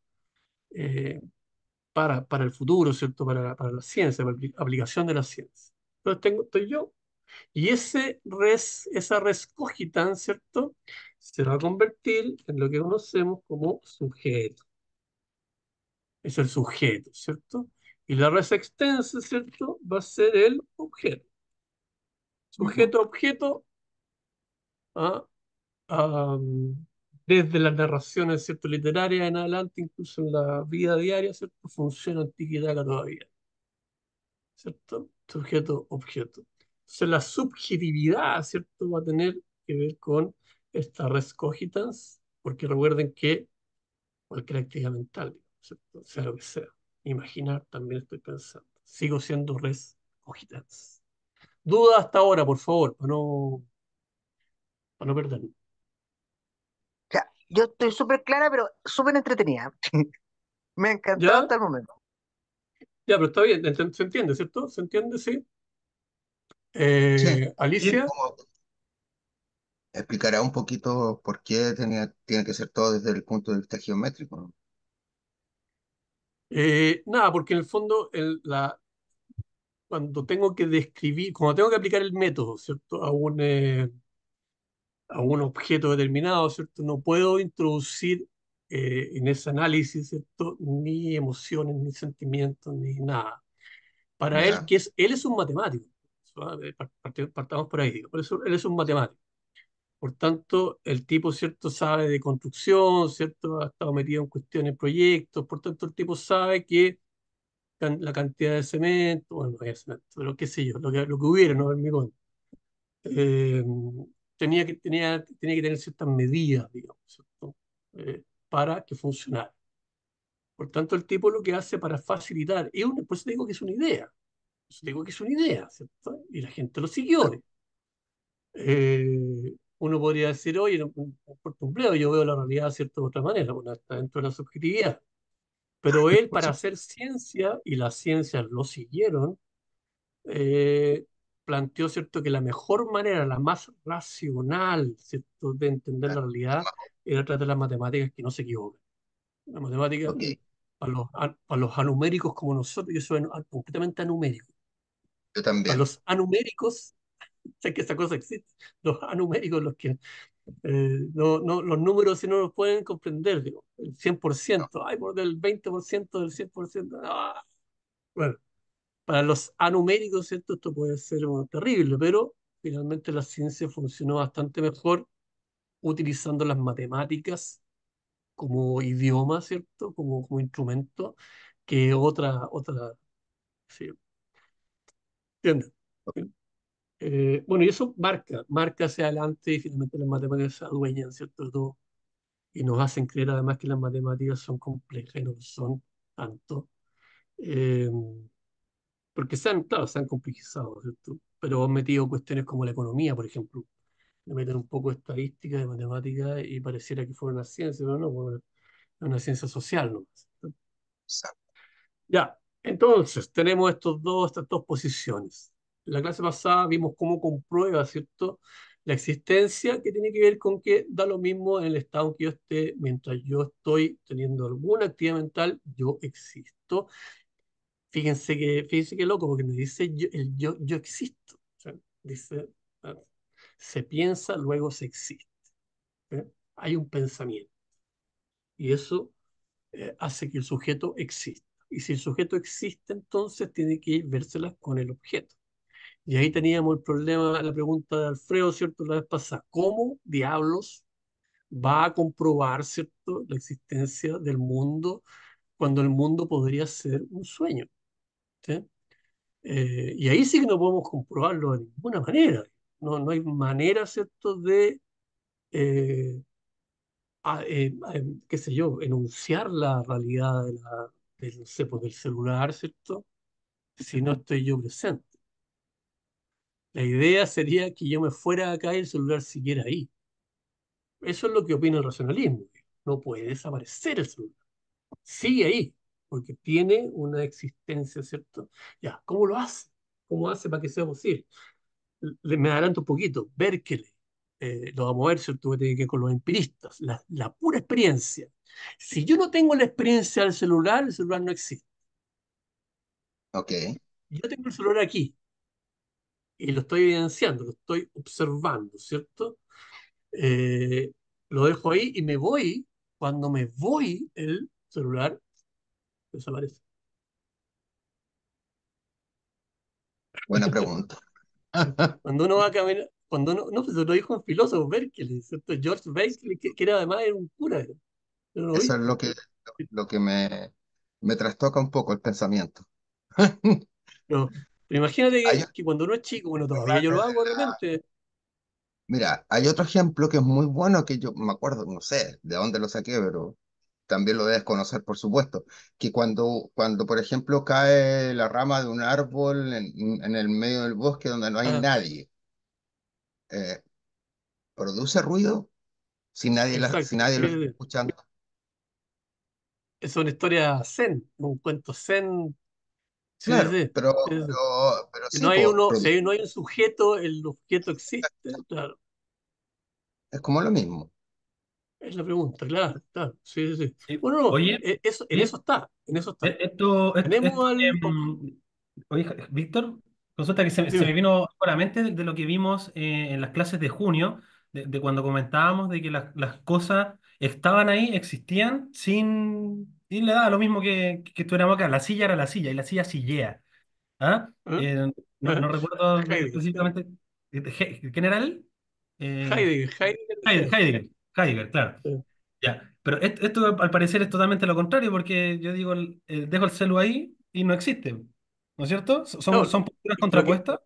Eh, para el futuro, ¿cierto? Para la ciencia, para la aplicación de la ciencia. Entonces estoy yo. Y esa res cogitans, ¿cierto? Se va a convertir en lo que conocemos como sujeto. Es el sujeto, ¿cierto? Y la res extensa, ¿cierto? Va a ser el objeto. Ujú. Sujeto, objeto, ¿ah? am, desde las narraciones, ¿cierto? Literarias en adelante, incluso en la vida diaria, ¿cierto? Funciona tiki-taka todavía, ¿cierto? Sujeto, objeto. Entonces la subjetividad, ¿cierto? Va a tener que ver con esta res cogitans, porque recuerden que cualquier actividad mental, ¿cierto? Sea lo que sea. Imaginar también estoy pensando. Sigo siendo res cogitans. Duda hasta ahora, por favor, para no perderme. O sea, yo estoy súper clara, pero súper entretenida. Me ha encantado ¿Ya? hasta el momento. Ya, pero está bien, se entiende, ¿cierto? ¿Se entiende? Sí. Sí, Sí, Alicia, como explicará un poquito por qué tiene que ser todo desde el punto de vista geométrico, ¿no? nada, porque en el fondo cuando tengo que describir, cuando tengo que aplicar el método, ¿cierto? A un objeto determinado, ¿cierto? No puedo introducir en ese análisis, ¿cierto? Ni emociones, ni sentimientos, ni nada. Para él, Ya, él es un matemático. ¿Sabe? Partamos por ahí, digo. Por eso él es un matemático. Por tanto, el tipo, ¿cierto? Sabe de construcción, ¿cierto? Ha estado metido en cuestiones, proyectos. Por tanto, el tipo sabe que la cantidad de cemento, bueno, no es cemento, pero qué sé yo, lo que hubiera, ¿no? Hormigón. Eh, tenía que tener ciertas medidas, digamos, ¿cierto? Para que funcionara. Por tanto, el tipo lo que hace para facilitar, por eso digo que es una idea, por eso digo que es una idea, ¿cierto? Y la gente lo siguió. claro, Uno podría decir, oye, no, no importa un bledo, yo veo la realidad, ¿cierto? De otra manera, bueno, está dentro de la subjetividad. Pero él, por para supuesto. hacer ciencia, y las ciencias lo siguieron, eh, planteó, ¿cierto?, que la mejor manera, la más racional, ¿cierto?, de entender la realidad era a través de las matemáticas que no se equivocan. La matemática, Ok, para los anuméricos como nosotros, yo soy completamente anumérico. yo Para también. los anuméricos, sé que esa cosa existe, los anuméricos, los que los números si no los pueden comprender, digo, el cien por No, ciento ay, por del 20% del 100%, ¡ah! Bueno, para los anuméricos, ¿cierto? Esto puede ser terrible, pero finalmente la ciencia funcionó bastante mejor utilizando las matemáticas como idioma, ¿cierto? Como instrumento, que ¿sí? ¿Entiendes? Bueno, y eso marca hacia adelante y finalmente las matemáticas se adueñan, ¿cierto? De todo y nos hacen creer además que las matemáticas son complejas y no lo son tanto. Eh, Porque claro, se han complejizado, ¿cierto? Pero han metido cuestiones como la economía, por ejemplo. Le meten un poco de estadística, de matemática y pareciera que fuera una ciencia, pero no, pues, es una ciencia social, ¿no? exacto. Ya, entonces tenemos estas dos posiciones. En la clase pasada vimos cómo comprueba, ¿cierto? La existencia que tiene que ver con que da lo mismo en el estado en que yo esté, mientras yo estoy teniendo alguna actividad mental, yo existo. Fíjense que loco, porque me dice yo existo. O sea, dice, ah, se piensa, luego se existe. ¿Eh? Hay un pensamiento. Y eso hace que el sujeto exista. Y si el sujeto existe, entonces tiene que vérselas con el objeto. Y ahí teníamos el problema, la pregunta de Alfredo, ¿cierto? La vez pasada. ¿Cómo diablos va a comprobar, ¿cierto? La existencia del mundo cuando el mundo podría ser un sueño? ¿Sí? Y ahí sí que no podemos comprobarlo de ninguna manera. No, no hay manera, ¿cierto?, de, eh, qué sé yo, enunciar la realidad no sé, pues, del celular, ¿cierto?, si no estoy yo presente. La idea sería que yo me fuera de acá y el celular siguiera ahí. Eso es lo que opina el racionalismo. No puede desaparecer el celular. Sigue ahí, porque tiene una existencia, ¿cierto? Ya, ¿cómo lo hace? ¿Cómo hace para que sea posible? Me adelanto un poquito, Berkeley, lo vamos a ver, ¿cierto? Que tiene que ver con los empiristas, la pura experiencia. Si yo no tengo la experiencia del celular, el celular no existe. Ok, Yo tengo el celular aquí y lo estoy evidenciando, lo estoy observando, ¿cierto? Eh, lo dejo ahí y me voy. Cuando me voy, el celular desaparece. buena pregunta. Cuando uno va a caminar, no, pues lo dijo un filósofo, Berkeley, ¿cierto? George Berkeley, que era además era un cura, era un Eso es obispo. lo que me trastoca un poco el pensamiento. Pero, pero imagínate Hay, que cuando uno es chico, bueno, todavía yo lo hago de repente. mira, hay otro ejemplo que es muy bueno que yo me acuerdo, no sé de dónde lo saqué, pero también lo debes conocer, por supuesto, que cuando, por ejemplo, cae la rama de un árbol en el medio del bosque donde no hay Ah, nadie, eh, produce ruido si exacto, nadie sí, lo está sí, sí. escuchando. Es una historia zen, un cuento zen. Sí, sí, Claro, sí. Sí, sí, sí. pero Si sí, no hay pues, uno, si no hay un sujeto, el objeto existe, claro. es como lo mismo. Es la pregunta, claro, claro. Sí, sí, sí. Sí. Bueno, no, Oye, eso, en eso oye, está, en eso está. esto, Tenemos al. oye, Víctor, consulta que se me Dime. vino a la mente de lo que vimos en las clases de junio, de cuando comentábamos de que las cosas estaban ahí, existían, y le daba lo mismo que estuviéramos acá. La silla era la silla y la silla sillea. ¿Ah? ¿Eh? No recuerdo Heidegger, claro. específicamente. ¿Quién era él? Heidegger decía eso. Heidegger, claro. Sí. Ya, pero esto al parecer es totalmente lo contrario, porque yo digo, dejo el celu ahí y no existe, ¿no es cierto? No, Son posturas lo que, contrapuestas.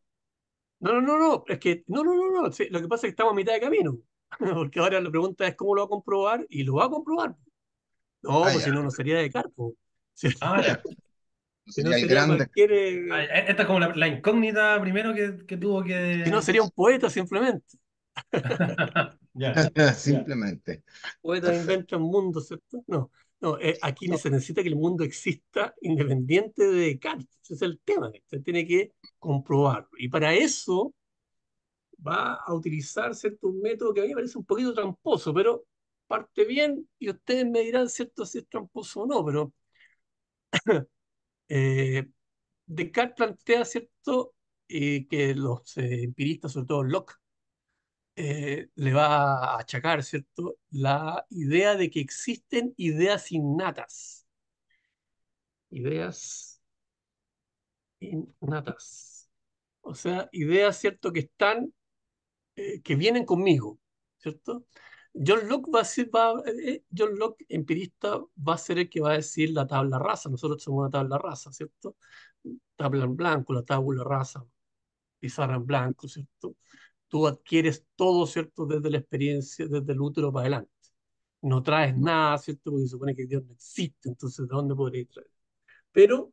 no, es que, no, sí, lo que pasa es que estamos a mitad de camino, porque ahora la pregunta es cómo lo va a comprobar, y lo va a comprobar. No, Ah, pues si ya, no, no sería Descartes, po. Si, Ah, ya. si no sería el sería grande. cualquier, Esta es como la incógnita primero que tuvo si no que... sería un poeta simplemente. Ya, ya. Simplemente. Poeta Perfecto. inventa un mundo, ¿cierto? No, no, aquí se necesita que el mundo exista independiente de Descartes. Ese es el tema, se tiene que comprobarlo. Y para eso va a utilizar cierto un método que a mí me parece un poquito tramposo, pero parte bien y ustedes me dirán, ¿cierto?, si es tramposo o no, pero eh, Descartes plantea, ¿cierto?, que los empiristas, sobre todo Locke, le va a achacar, ¿cierto?, la idea de que existen ideas innatas, ideas innatas, o sea, ideas, ¿cierto?, que están que vienen conmigo, ¿cierto? John Locke va a decir, John Locke, empirista, va a ser el que va a decir la tabla rasa. Nosotros somos una tabla rasa, ¿cierto? Tabla en blanco, la tabla rasa, pizarra en blanco, ¿cierto? Tú adquieres todo, ¿cierto? Desde la experiencia, desde el útero para adelante. No traes nada, ¿cierto? Porque se supone que Dios no existe, entonces ¿de dónde podrías traer? Pero,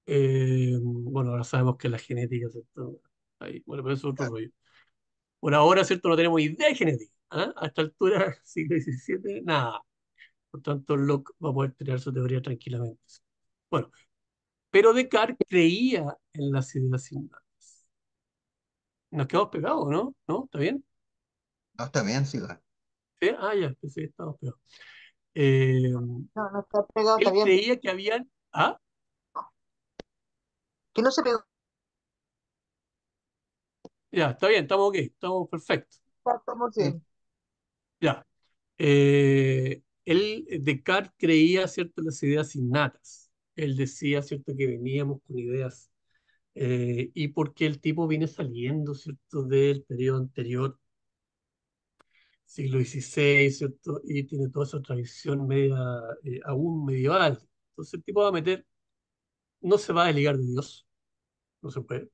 bueno, ahora sabemos que la genética, ¿cierto? Ahí, bueno, pero eso es otro rollo. Por ahora, ¿cierto? No tenemos idea de genética. ¿Ah? A esta altura, siglo XVII, nada. Por tanto, Locke va a poder crear su teoría tranquilamente. Bueno, pero Descartes creía en las ideas innatas. Nos quedamos pegados, ¿no? ¿No? ¿Está bien? No, está bien, siga. ¿Sí? Ah, ya, pensé que estábamos pegados. Eh, No, no está pegado, está él bien. creía que habían... Ah, Que no se pegó, ya, está bien, estamos ok, estamos perfectos. estamos Sí. bien. Ya. Descartes creía, ¿cierto?, en las ideas innatas. Él decía, ¿cierto?, que veníamos con ideas y porque el tipo viene saliendo, ¿cierto?, del periodo anterior, siglo XVI, ¿cierto?, y tiene toda esa tradición media, aún medieval. Entonces el tipo va a meter, no se va a desligar de Dios, no se puede,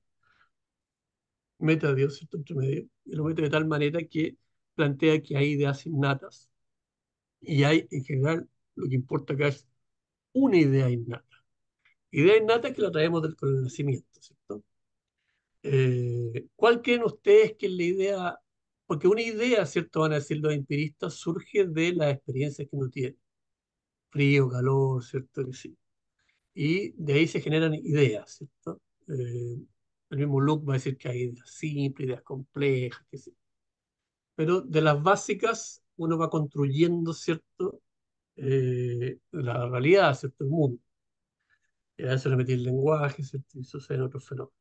mete a Dios, ¿cierto?, entre medio, y lo mete de tal manera que plantea que hay ideas innatas, y hay, en general, lo que importa acá es una idea innata. Idea innata que la traemos con el nacimiento, ¿cierto? ¿Cuál creen ustedes que es la idea? Porque una idea, ¿cierto? Van a decir los empiristas, surge de las experiencias que uno tiene. Frío, calor, ¿cierto? Que sí. Y de ahí se generan ideas, ¿cierto? El mismo Luke va a decir que hay ideas simples, ideas complejas, que sí. Pero de las básicas uno va construyendo, ¿cierto? La realidad, ¿cierto? El mundo. Y a eso le metí el lenguaje, ¿cierto? Y suceden otros fenómenos.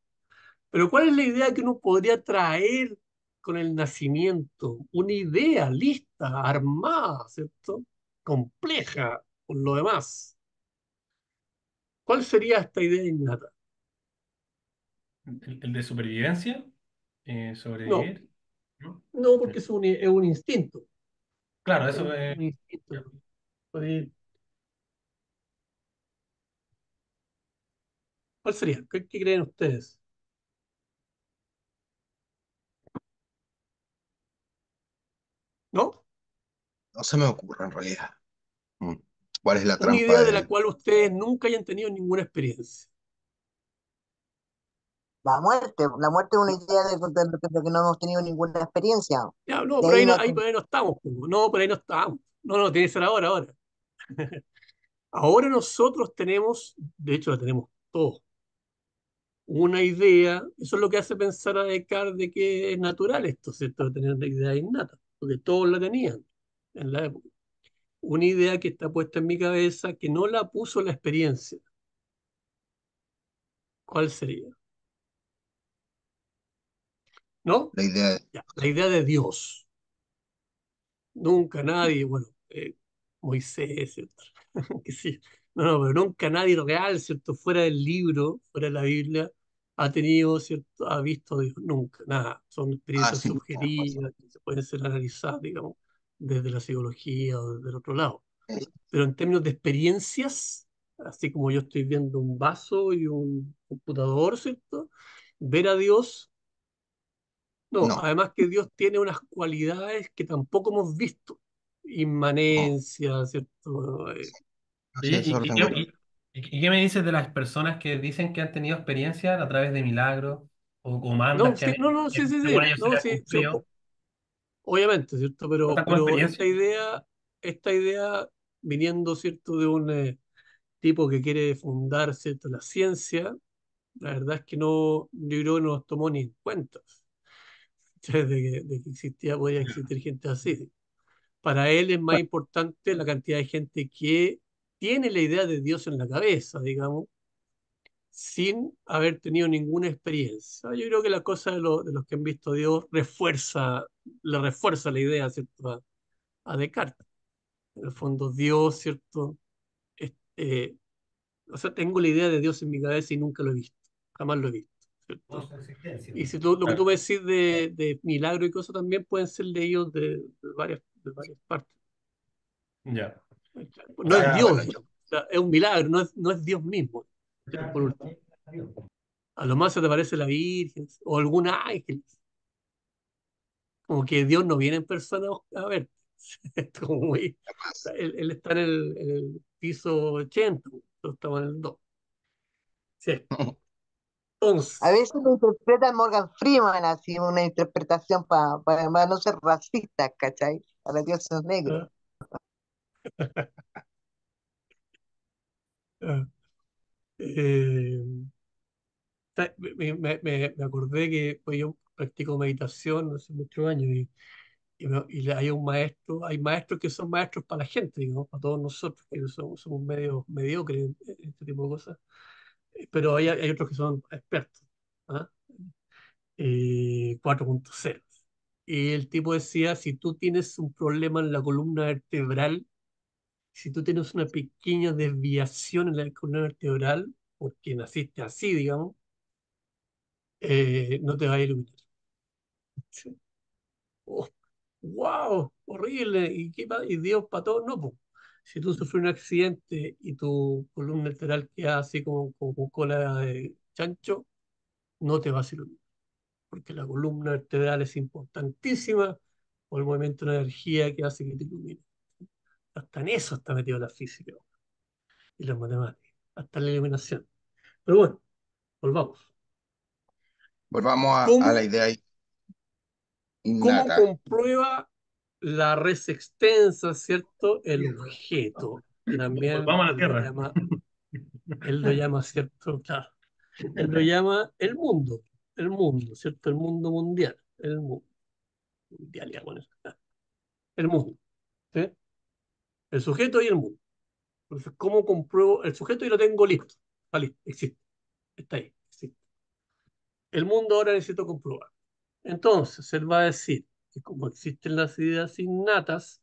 Pero ¿cuál es la idea que uno podría traer con el nacimiento? Una idea lista, armada, ¿cierto? Compleja por lo demás. ¿Cuál sería esta idea innata? El de supervivencia, No, sobrevivir. No, porque es un instinto. Claro, Es eso un instinto. Oye, ¿cuál sería? ¿Qué creen ustedes? ¿No? No se me ocurre en realidad. Mm. ¿Cuál es la Una trampa idea de la de cual ustedes nunca hayan tenido ninguna experiencia. La muerte es una idea de que no hemos tenido ninguna experiencia. Ya, no, De pero ahí no, ahí por ahí no estamos. Po. No, por ahí no estamos. No, no, tiene que ser ahora, ahora. Ahora nosotros tenemos, de hecho la tenemos todos, una idea, eso es lo que hace pensar a Descartes de que es natural esto, ¿cierto? De tener una idea innata, porque todos la tenían en la época. Una idea que está puesta en mi cabeza que no la puso la experiencia. ¿Cuál sería? ¿No? la idea de... Ya, la idea de Dios. Nunca nadie, bueno, Moisés, ¿cierto? Que sí. No, no, pero nunca nadie real, ¿cierto? Fuera del libro, fuera de la Biblia, ha tenido, ¿cierto? Ha visto a Dios. Nunca, nada. Son Ah, experiencias sí, tienes razón. subjetivas que se pueden ser analizadas, digamos, desde la psicología o desde el otro lado. Es- Pero en términos de experiencias, así como yo estoy viendo un vaso y un computador, ¿cierto? Ver a Dios, no. No, Además que Dios tiene unas cualidades que tampoco hemos visto. no, Inmanencia, ¿cierto? no sé, Oye, eso lo tengo claro. y qué me dices de las personas que dicen que han tenido experiencia a través de milagros o comandas No, que han sí, hecho, no, no, sí, que sí, según sí, ellos se no, les ha sí, sí, cumplido? obviamente, ¿cierto? ¿Cuentan como Pero experiencia? esta idea viniendo, ¿cierto? De un tipo que quiere fundar, ¿cierto? La ciencia, la verdad es que no, yo creo que no nos tomó ni en cuenta de que existía, podía existir gente así. Para él es más importante la cantidad de gente que tiene la idea de Dios en la cabeza, digamos, sin haber tenido ninguna experiencia. Yo creo que la cosa de los que han visto a Dios le refuerza la idea, ¿cierto? A Descartes. En el fondo, Dios, ¿cierto? Es- eh, o sea, tengo la idea de Dios en mi cabeza y nunca lo he visto, jamás lo he visto, No, ¿cierto? su existencia. Y si tú, lo que tú Claro. me decís de milagro y cosas también pueden ser leídos de varias partes. Ya. O No es sea, Dios, digamos. O sea, es un milagro, no es Dios mismo, por último. A lo más se te aparece la Virgen o algún ángel. Como que Dios no viene en persona a ver. Es como él está en el piso 80, nosotros estamos en el 2. Sí. a Entonces, veces lo interpreta Morgan Freeman así, una interpretación para no ser racista, ¿cachai? Para dioses negros. ah, ah, eh, me acordé que pues, yo practico meditación hace muchos años hay un maestro, hay maestros que son maestros para la gente, digamos, para todos nosotros, que somos medio mediocres en este tipo de cosas, pero hay otros que son expertos, ¿ah? 4.0. Y el tipo decía, si tú tienes un problema en la columna vertebral, si tú tienes una pequeña desviación en la columna vertebral, porque naciste así, digamos, no te va a iluminar. Sí. Oh, wow, horrible. ¿Y Dios para todos? No, pues. Si tú sufres un accidente y tu columna vertebral queda así como con cola de chancho, no te vas a iluminar, porque la columna vertebral es importantísima por el movimiento de energía que hace que te ilumine. Hasta en eso está metido la física y las matemáticas, hasta en la iluminación. Pero bueno, volvamos. Volvamos a la ¿Cómo, idea cómo innata. comprueba la res extensa, ¿cierto? El objeto, que también Volvamos a la Tierra. él lo llama, ¿cierto? Claro, él lo llama el mundo, ¿cierto? El mundo mundial, el mundo mundial, ya con eso, el mundo, ¿sí? El sujeto y el mundo. Entonces, ¿cómo compruebo? El sujeto y lo tengo listo. Está listo, existe, está ahí, existe. El mundo ahora necesito comprobar. Entonces, él va a decir que como existen las ideas innatas,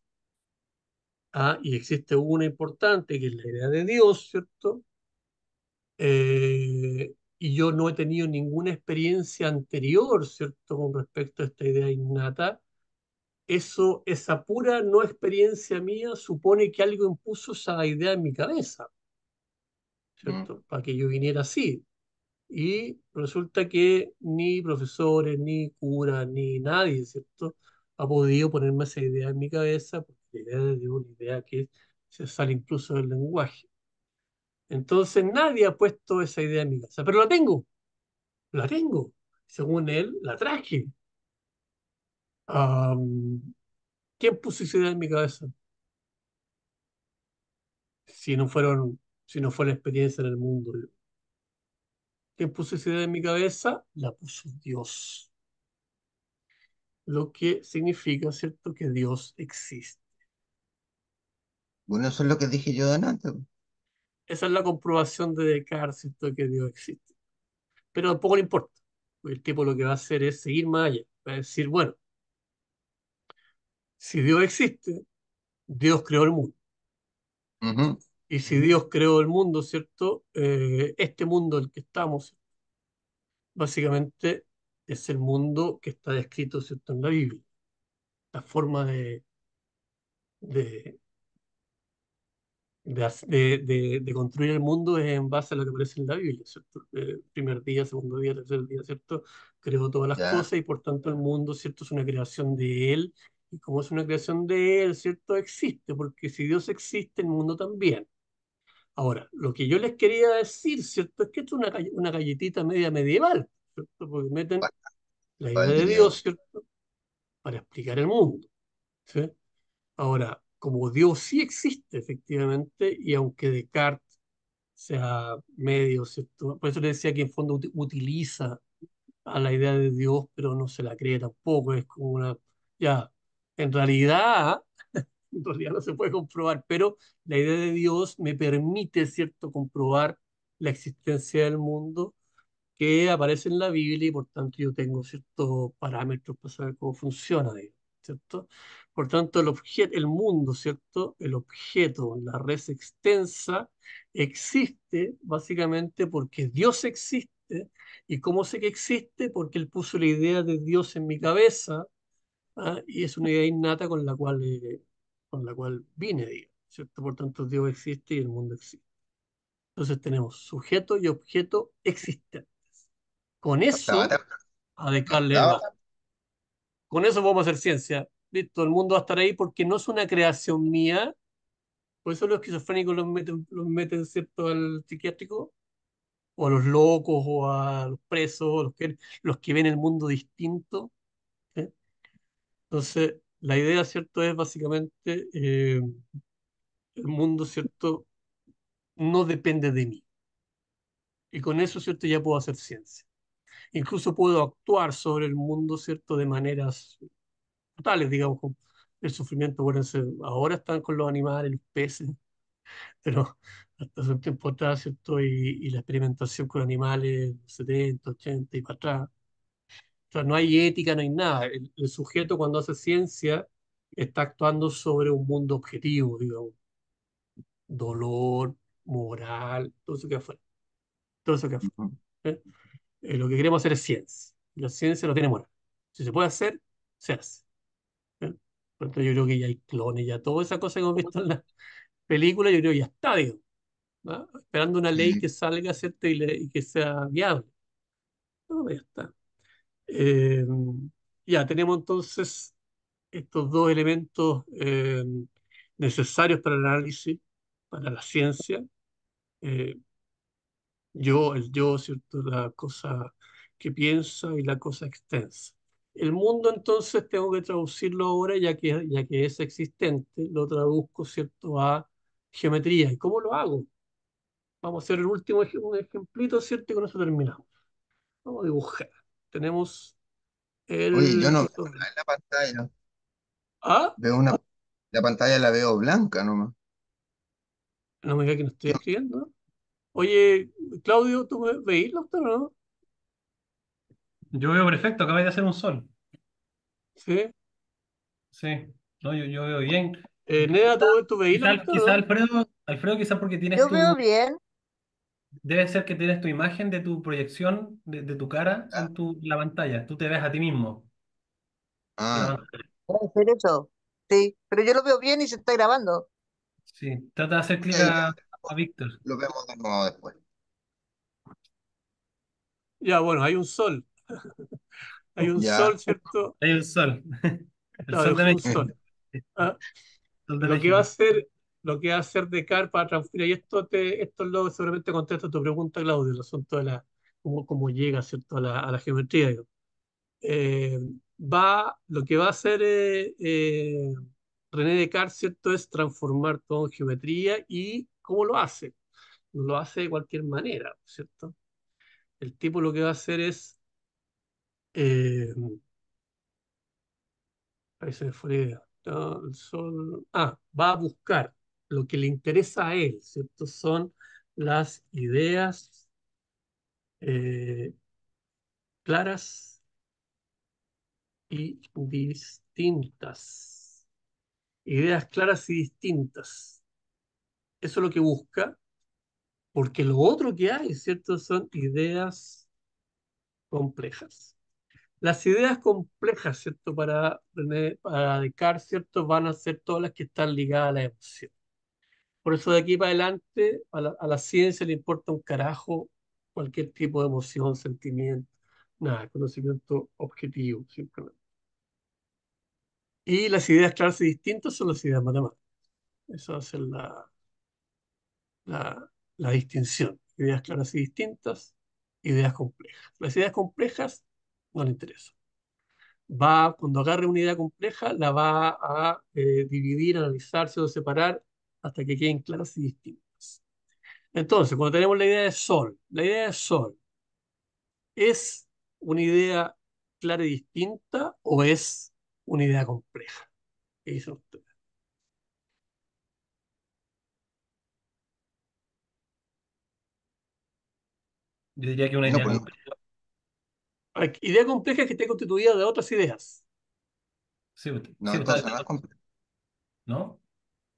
y existe una importante que es la idea de Dios, ¿cierto? y yo no he tenido ninguna experiencia anterior, ¿cierto?, con respecto a esta idea innata, eso, esa pura no experiencia mía supone que algo impuso esa idea en mi cabeza, Mm, ¿cierto? Para que yo viniera así. Y resulta que ni profesores, ni curas, ni nadie, ¿cierto?, ha podido ponerme esa idea en mi cabeza, porque la idea de una idea que se sale incluso del lenguaje. Entonces nadie ha puesto esa idea en mi cabeza, pero la tengo. Según él, la traje. Am, ¿Quién puso esa idea en mi cabeza? Si no fueron, si no fue la experiencia en el mundo. ¿Quién puso esa idea en mi cabeza? La puso Dios. Lo que significa, ¿cierto?, que Dios existe. bueno, eso es lo que dije yo delante. Esa es la comprobación de Descartes, ¿cierto?, que Dios existe. Pero tampoco le importa. El tipo lo que va a hacer es seguir más allá. Va a decir, bueno, si Dios existe, Dios creó el mundo. Ujú. Y si Dios creó el mundo, ¿cierto? Este mundo en el que estamos, básicamente es el mundo que está descrito, ¿cierto?, en la Biblia. La forma de, de construir el mundo es en base a lo que aparece en la Biblia, ¿cierto? Primer día, segundo día, tercer día, ¿cierto? Creó todas las Ya, cosas y por tanto el mundo, ¿cierto?, es una creación de Él. Y como es una creación de Él, ¿cierto?, existe, porque si Dios existe, el mundo también. Ahora, lo que yo les quería decir, ¿cierto?, es que esto es una galletita media medieval, ¿cierto? Porque meten la idea ¿cuál de diría? Dios, ¿cierto?, para explicar el mundo, ¿sí? Ahora, como Dios sí existe efectivamente, y aunque Descartes sea medio, ¿cierto? Por eso le decía que en fondo utiliza a la idea de Dios, pero no se la cree tampoco, es como una, ya, en realidad, en realidad no se puede comprobar, pero la idea de Dios me permite, ¿cierto?, comprobar la existencia del mundo que aparece en la Biblia y por tanto yo tengo ciertos parámetros para saber cómo funciona, digamos, ¿cierto? Por tanto, el mundo, ¿cierto? El objeto, la red extensa, existe básicamente porque Dios existe. ¿Y cómo sé que existe? Porque Él puso la idea de Dios en mi cabeza, ¿ah? Y es una idea innata con la cual vine, digamos, ¿cierto? Por tanto, Dios existe y el mundo existe. Entonces tenemos sujeto y objeto existente. Con No estaba eso, tan, a no Descartes le estaba va. Con eso podemos hacer ciencia. Listo, el mundo va a estar ahí porque no es una creación mía. Por eso los esquizofrénicos los meten, ¿cierto?, al psiquiátrico, o a los locos, o a los presos, o los que ven el mundo distinto. ¿Sí? Entonces, la idea, ¿cierto?, es básicamente el mundo, ¿cierto?, no depende de mí. Y con eso, ¿cierto?, ya puedo hacer ciencia. Incluso puedo actuar sobre el mundo, ¿cierto?, de maneras totales, digamos, como el sufrimiento. Bueno, ahora están con los animales, los peces, pero hasta hace un tiempo atrás, ¿cierto? Y la experimentación con animales, 70, 80 y para atrás. O sea, no hay ética, no hay nada. El sujeto cuando hace ciencia está actuando sobre un mundo objetivo, digamos, dolor, moral, todo eso que afuera, todo eso que afuera. Ujú. ¿Eh? Lo que queremos hacer es ciencia. La ciencia no tiene moral. Si se puede hacer, se hace. ¿Eh? Por tanto, yo creo que ya hay clones, ya toda esa cosa que hemos visto en la película, yo creo que ya está, digo, ¿no? Esperando una ley Sí. que salga, ¿cierto? Y que sea viable. No, ya está. Eh, ya tenemos entonces estos dos elementos necesarios para el análisis, para la ciencia. Eh, el yo, ¿cierto? La cosa que piensa y la cosa extensa. El mundo entonces tengo que traducirlo ahora, ya que es existente, lo traduzco, ¿cierto?, a geometría. ¿Y cómo lo hago? Vamos a hacer el último un ejemplito, ¿cierto? Y con eso terminamos. Vamos a dibujar. Tenemos Oye, yo el... no veo nada en la pantalla. Ah, Veo una, la pantalla la veo blanca nomás. no me diga que no estoy Yo- escribiendo. Oye, Claudio, ¿tú me veís, doctor, o no? Yo veo perfecto, acabáis de hacer un sol. Sí. Sí, no, yo veo bien. Neda, Quizá, ¿tú veís, doctor, o quizá no? Alfredo, quizá porque tienes Yo veo tu, bien. debe ser que tienes tu imagen de tu proyección, de tu cara Ah, en la pantalla. Tú te ves a ti mismo en la ah, pantalla. Puede ser eso. Sí, pero yo lo veo bien y se está grabando. Sí, trata de hacer ok, clic a Víctor. lo vemos de nuevo después. Ya, bueno, hay un sol. Hay un sol, Ya, ¿cierto? Hay un sol, el Claro, sol de dejó un México. sol. ¿Ah? Sol de Lo que va a México. hacer, lo que va a hacer Descartes para transferir, y esto lo seguramente contesta tu pregunta, Claudio, el asunto de cómo llega, ¿cierto? A la geometría, digamos. Eh, lo que va a hacer René Descartes, ¿cierto? Es transformar todo en geometría y ¿cómo lo hace? No lo hace de cualquier manera, ¿cierto? El tipo lo que va a hacer es, eh, ahí se me fue la idea. Va a buscar lo que le interesa a él, ¿cierto? Son las ideas eh, claras y distintas. Ideas claras y distintas. Eso es lo que busca, porque lo otro que hay, ¿cierto? Son ideas complejas. Las ideas complejas, ¿cierto? Para Descartes, ¿cierto? Van a ser todas las que están ligadas a la emoción. Por eso de aquí para adelante a la ciencia le importa un carajo cualquier tipo de emoción, sentimiento, nada, conocimiento objetivo, simplemente. Y las ideas claras y distintas son las ideas matemáticas. Eso va a ser la distinción. Ideas claras y distintas, ideas complejas. Las ideas complejas no le interesan. Cuando agarre una idea compleja, la va a dividir, analizarse o separar hasta que queden claras y distintas. Entonces, cuando tenemos la idea de sol, ¿es una idea clara y distinta o es una idea compleja? ¿Qué dicen ustedes? Yo diría que una no, idea pues compleja. Idea compleja es que esté constituida de otras ideas. Sí, no, sí, entonces no es complejo. ¿no?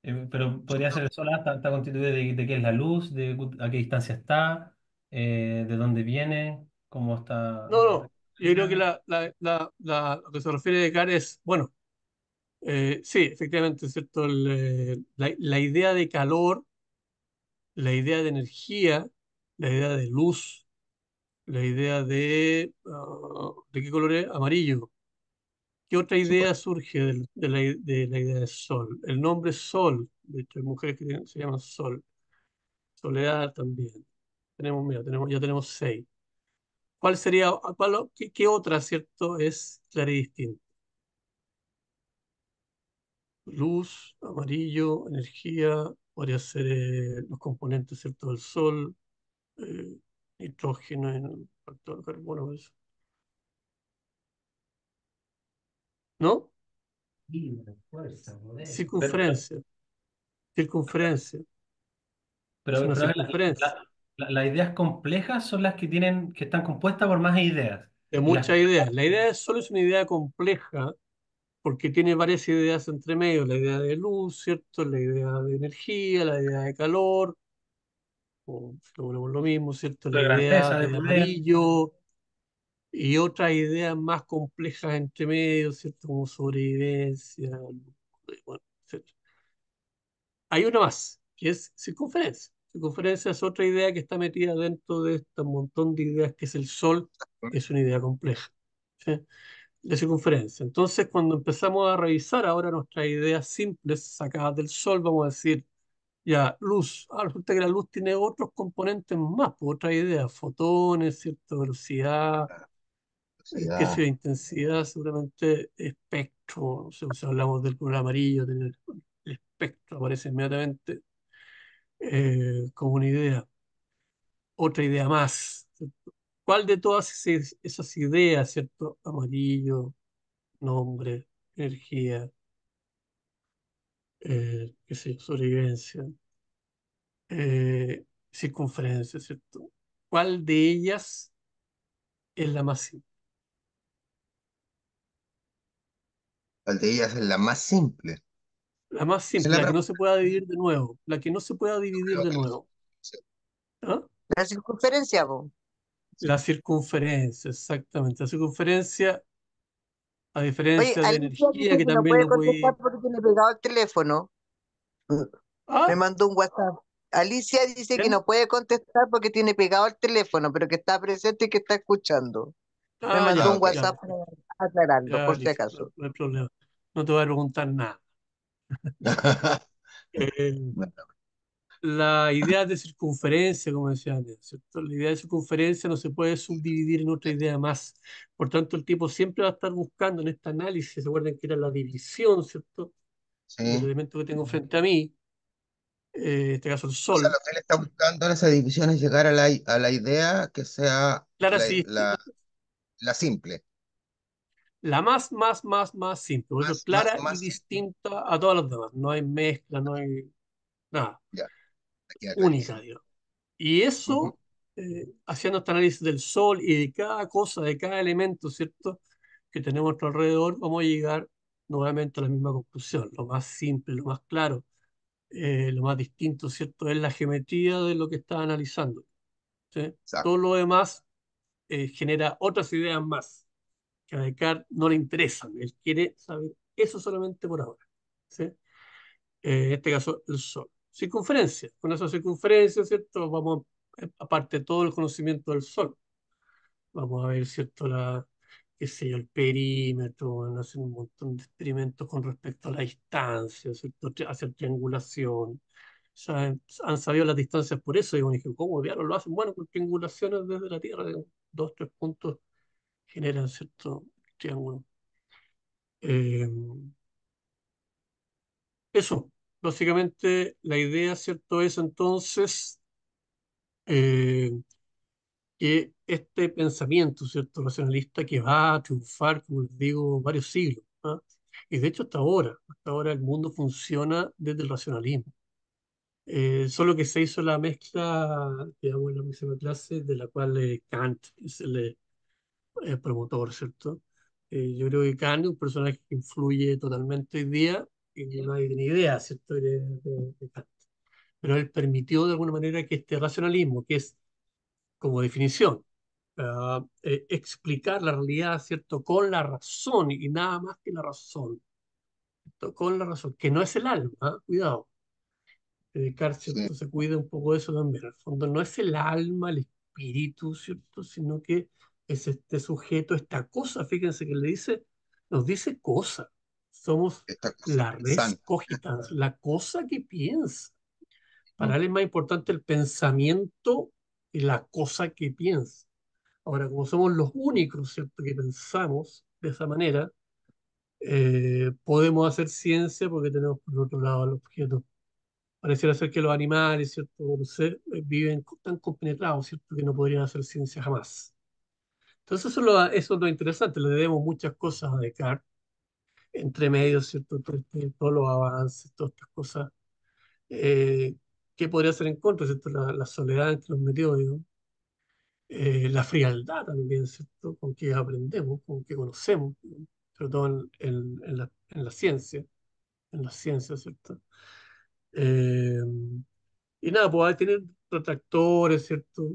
Pero podría ser sola, está constituida de qué es la luz, a qué distancia está, de dónde viene, cómo está. No, no. Yo creo que lo que se refiere de Descartes es, bueno, sí, efectivamente, es cierto, la idea de calor, la idea de energía, la idea de luz, la idea ¿de qué color es? Amarillo. ¿Qué otra Sí, pues. idea surge de la idea de sol? El nombre sol, de hecho, hay mujeres que se llaman sol. Soledad también. Mira, ya tenemos 6. ¿Cuál sería, qué otra, cierto, es clara y distinta? Luz, amarillo, energía, podría ser los componentes, cierto, del sol, eh, nitrógeno, factor de carbono, eso. ¿No? Libre, fuerza, poder. Circunferencia, circunferencia, es una Pero a ver, circunferencia. las ideas complejas son las que que están compuestas por más ideas. De Y las muchas ideas. La idea de sol es una idea compleja porque tiene varias ideas entre medio, la idea de luz, ¿cierto? La idea de energía, la idea de calor, o si lo ponemos lo mismo, ¿cierto? La de idea grandeza, de de poder. amarillo y otras ideas más complejas entre medio, ¿cierto? Como sobrevivencia, bueno, etcétera. Hay una más, que es circunferencia. Circunferencia es otra idea que está metida dentro de este montón de ideas que es el Sol, que es una idea compleja. ¿Sí? De circunferencia. Entonces, cuando empezamos a revisar ahora nuestras ideas simples sacadas del Sol, vamos a decir, ya, luz. Resulta que la luz tiene otros componentes más, por otras ideas, fotones, cierta velocidad, Sí, qué sé ya. yo, intensidad, seguramente espectro. No sé, si hablamos del color amarillo, tener el espectro aparece inmediatamente como una idea. Otra idea más. ¿Cierto? ¿Cuál de todas esas ideas, cierto? Amarillo, nombre, energía, qué sé yo, sobrevivencia, circunferencia, ¿cierto? ¿Cuál de ellas es la más simple? ¿Cuál de ellas es la más simple? La más Esa es simple, la la que no pregunta. se pueda dividir de nuevo, la que no se pueda Yo dividir creo de que nuevo. ¿Ah? La circunferencia, po. La circunferencia, exactamente. La circunferencia, a Oye, diferencia de Alicia energía, dice que que no también puede lo contestar puede... porque tiene pegado el teléfono. Me Ah, mandó un WhatsApp. Alicia dice que ¿quién? no puede contestar porque tiene pegado el teléfono, pero que está presente y que está escuchando. Me Ah, mandó Ah, ya, un ok. ya, WhatsApp para perfecto. aclararlo, Ya, por si listo, no, acaso. no hay problema. No te voy a preguntar nada. Eh, Bueno, la idea de circunferencia, como decía antes, ¿cierto? La idea de circunferencia no se puede subdividir en otra idea más. Por tanto, el tipo siempre va a estar buscando en este análisis, se acuerdan que era la división, ¿cierto? Del sí. elemento que tengo frente a mí, en este caso el O sea, Sol. lo que él está buscando en esa división es llegar a la idea que sea Claras y distintas. la simple, La más simple. Por eso clara y más simple. distinta a todas las demás. No hay mezcla, no hay nada. Ya, me queda Única, clarísimo. digamos. Y Ujú, eso, haciendo este análisis del Sol y de cada cosa, de cada elemento, ¿cierto? Que tenemos a nuestro alrededor, vamos a llegar nuevamente a la misma conclusión. Lo más simple, lo más claro, lo más distinto, ¿cierto? Es la geometría de lo que está analizando. ¿Sí? Todo exacto. lo demás genera otras ideas más que a Descartes no le interesan. Él quiere saber eso solamente por ahora. ¿Sí? En este caso, el Sol. Circunferencia. Con esa circunferencia, ¿cierto? Vamos, aparte de todo el conocimiento del Sol, vamos a ver, ¿cierto? Qué sé yo, el perímetro, van a hacer un montón de experimentos con respecto a la distancia, ¿cierto? Hacer triangulación. Ya han sabido las distancias por eso, y bueno, dije, ¿cómo diablos lo hacen? Bueno, con triangulaciones desde la Tierra, de dos, tres puntos generan, ¿cierto? Triángulo. Eh, Eso, básicamente la idea, ¿cierto? Es entonces eh, que este pensamiento, ¿cierto? Racionalista que va a triunfar, como les digo, varios siglos. ¿Ah? Y de hecho hasta ahora el mundo funciona desde el racionalismo. Solo que se hizo la mezcla, digamos, en la misma clase, de la cual Kant es el promotor, ¿cierto? Yo creo que Kant es un personaje que influye totalmente hoy día y que nadie tiene idea, ¿cierto? De Kant. Pero él permitió de alguna manera que este racionalismo, que es como definición, explicar la realidad, ¿cierto? Con la razón y nada más que la razón, ¿cierto? Con la razón, que no es el alma, ¿ah? Cuidado. Descartes, Sí, ¿cierto? Se cuida un poco de eso también. Al fondo no es el alma, el espíritu, ¿cierto? Sino que es este sujeto, esta cosa, fíjense que le dice, nos dice cosa. Somos esta cosa la res pensante. cogitans, la cosa que piensa. Mm, Para él es más importante el pensamiento y la cosa que piensa. Ahora, como somos los únicos, ¿cierto?, que pensamos de esa manera, podemos hacer ciencia porque tenemos por otro lado el objeto. Pareciera ser que los animales, ¿cierto?, no sé, viven tan compenetrados, ¿cierto?, que no podrían hacer ciencia jamás. Entonces, eso es lo interesante, le debemos muchas cosas a Descartes, entre medios, ¿cierto?, todos los avances, todas estas cosas. Eh, ¿Qué podría hacer en contra, ¿cierto? La soledad en que nos metió, digo. La frialdad también, ¿cierto? Con que aprendemos, con que conocemos, ¿no? Sobre todo en la ciencia, en la ciencia, ¿cierto? Eh, y nada, pues hay tener retractores, ¿cierto?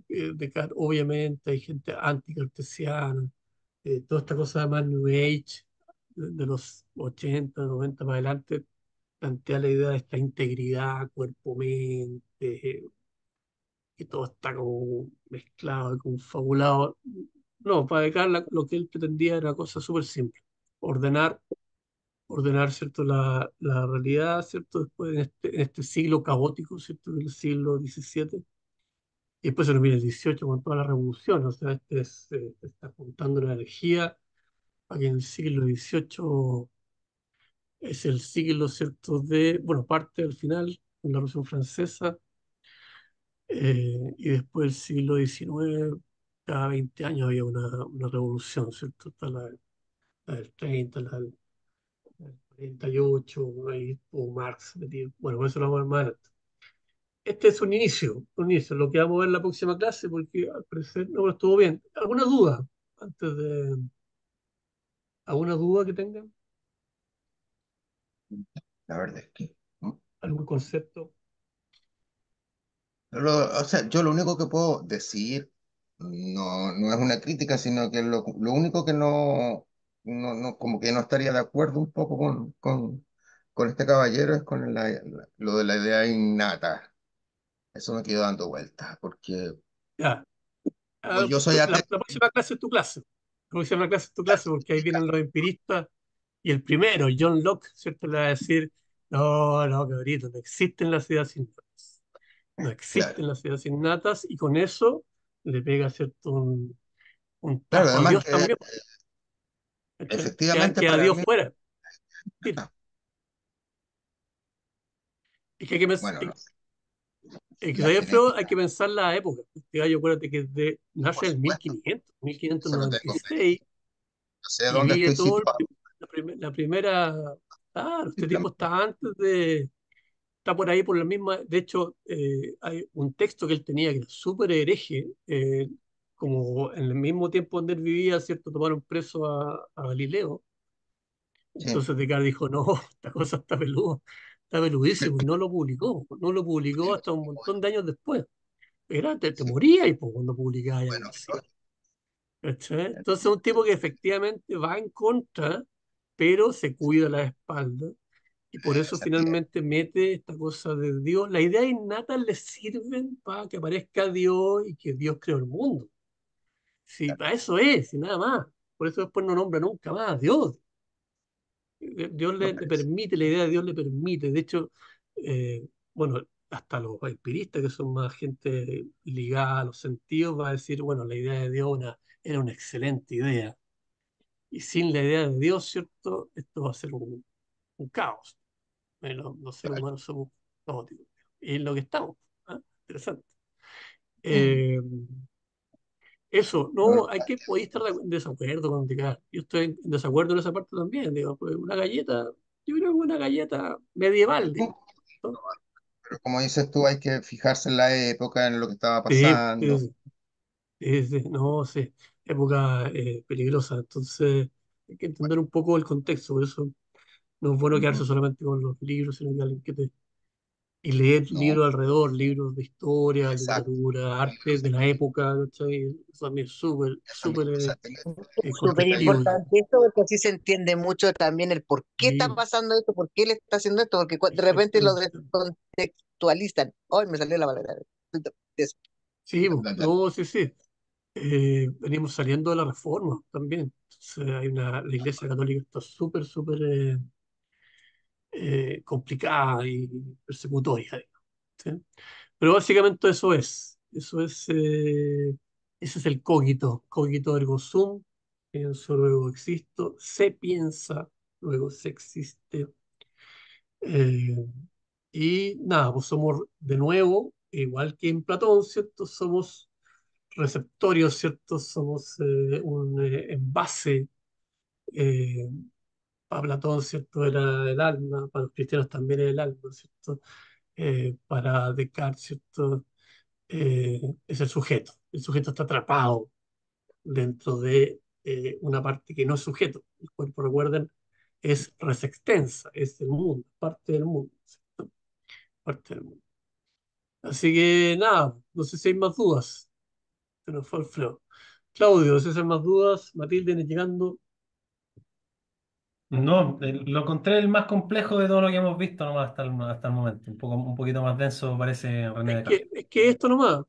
Obviamente hay gente anticartesiana, toda esta cosa más New Age, de los 80 90 para adelante, plantea la idea de esta integridad, cuerpo-mente, que todo está como mezclado, confabulado. No, para Descartes lo que él pretendía era una cosa súper simple, ordenar, ordenar, ¿cierto? La realidad, ¿cierto? Después en este siglo caótico, ¿cierto? El siglo XVII, y después se nos viene el XVIII con toda la revolución, o sea, está juntando una energía para que en el siglo XVIII es el siglo, ¿cierto? Bueno, parte al final, con la Revolución Francesa, y después del siglo XIX, cada 20 años había una revolución, ¿cierto? Está la del 30, la del 48, ahí estuvo Marx metido. Bueno, por eso lo vamos a ver más adelante. Este es un inicio, lo que vamos a ver en la próxima clase, porque al parecer no estuvo bien. ¿Alguna duda? Antes de, ¿Alguna duda que tengan? la verdad es que, ¿no? ¿Algún concepto? O sea, yo lo único que puedo decir no es una crítica, sino que lo único que como que no estaría de acuerdo un poco con este caballero es con lo de la idea innata. Eso me quedó dando vueltas, porque Ya. como yo soy La ateo, próxima clase es tu clase. La próxima clase es tu clase porque ahí vienen los empiristas y el primero, John Locke, ¿cierto? Le va a decir, no, no, cabrito, no existen las ideas innatas. No claro, existen las ideas innatas y con eso le pega, ¿cierto? Un claro, tajo a además Dios que también. ¿Cachai? efectivamente Que a para Dios mí, fuera. Sí. Es que hay que, bueno, no, es que la ¿sabes, Alfredo? Hay genética, que pensar la época. Este gallo, acuérdate que por nace en supuesto, 1500, eso no tengo, 1596 no sé y dónde vive estoy todo situado, la primera. Claro, este tipo simplemente. está antes de. Está por ahí por la misma. De hecho, hay un texto que él tenía que era súper hereje. Como en el mismo tiempo donde él vivía, ¿cierto? Tomaron preso a Galileo. Sí, Entonces Descartes dijo: no, esta cosa está peluda, está peludísimo. Y no lo publicó. No lo publicó hasta un montón de años después. Era, te sí, morías y, pues, cuando publicabas algo bueno, así. ¿Cachai? Entonces, un tipo que efectivamente va en contra, pero se cuida la espalda y por eso se entiende, finalmente mete esta cosa de Dios. La idea innata le sirven para que aparezca Dios y que Dios creó el mundo. Sí, para eso es, y nada más. Por eso después no nombra nunca más a Dios. Dios me le parece. permite, la idea de Dios le permite. De hecho, bueno, hasta los empiristas, que son más gente ligada a los sentidos, va a decir, bueno, la idea de Dios era una excelente idea. Y sin la idea de Dios, ¿cierto? Esto va a ser un caos. Los seres humanos somos caóticos. Y es lo que estamos. ¿Ah? Interesante. Mm, Eh, Eso, no, no, hay que poder estar en desacuerdo con Descartes. Yo estoy en desacuerdo en esa parte también. Digo, pues una galleta, yo creo que una galleta medieval, no, digo, ¿no? pero como dices tú, hay que fijarse en la época, en lo que estaba Sí, sí, pasando. sí, sí, no, sí, época peligrosa. Entonces, hay que entender un poco el contexto. Por eso no es bueno quedarse Ujú. solamente con los libros, sino que alguien que te. Y leer No, libros alrededor, libros de historia, exacto. literatura, arte de la época, ¿cachai? Eso también es súper, Eso mismo, súper exactamente. Súper Porque hay un, constructivo. importante esto, porque así se entiende mucho también el por qué está Sí, pasando esto, por qué él está haciendo esto, porque de repente lo exactamente. descontextualizan. Hoy me salió la palabra. Des- Sí, po, la- no, sí, sí. Venimos saliendo de la reforma también. Entonces, la Iglesia Católica está súper, súper complicada y persecutoria, digamos, ¿sí? Pero básicamente eso es, ese es el cogito ergo sum, pienso, luego existo, se piensa, luego se existe. Eh, y nada, pues somos de nuevo, igual que en Platón, ¿cierto? Somos receptorios, ¿cierto? Somos un envase. eh, para Platón, ¿cierto? Era el alma, para los cristianos también era el alma, ¿cierto? Para Descartes, ¿cierto? Es el sujeto. El sujeto está atrapado dentro de una parte que no es sujeto. El cuerpo, recuerden, es res extensa, es el mundo, parte del mundo, ¿cierto? Parte del mundo. Así que nada, no sé si hay más dudas. Se nos fue Alfredo. Claudio, no sé si hay más dudas. Matilde viene llegando. No, lo encontré el más complejo de todo lo que hemos visto nomás hasta el momento. Un poquito más denso parece René Descartes. Es que esto nomás,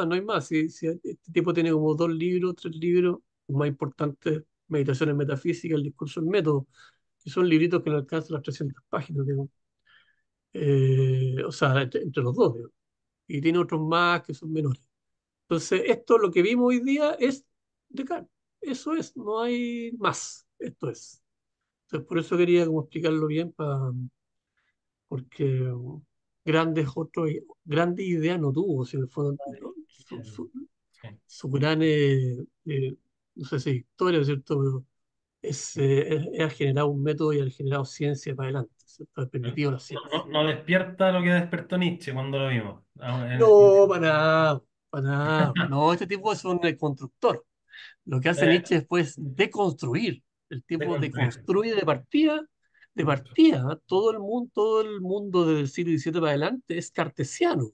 no hay más. Si este tipo tiene como dos libros, tres libros, los más importantes, Meditaciones Metafísicas, el discurso del método, que son libritos que no alcanzan las 300 páginas, digamos. O sea, entre los dos, digamos. Y tiene otros más que son menores. Entonces, esto, lo que vimos hoy día es Descartes. Eso es, no hay más. Esto es. Entonces, por eso quería como explicarlo bien, porque grandes ideas no tuvo, si en el fondo, ¿no? Sí. Su gran, no sé si historia, ¿cierto? Pero ha generado un método y ha generado ciencia para adelante, ¿cierto? Ha permitido la ciencia. No despierta lo que despertó Nietzsche cuando lo vimos. No, para nada, para nada. No, este tipo es un constructor. Lo que hace Eh, Nietzsche después es deconstruir. El de tipo construir. deconstruye de partida. ¿Eh? Todo el mundo desde el siglo XVII para adelante es cartesiano.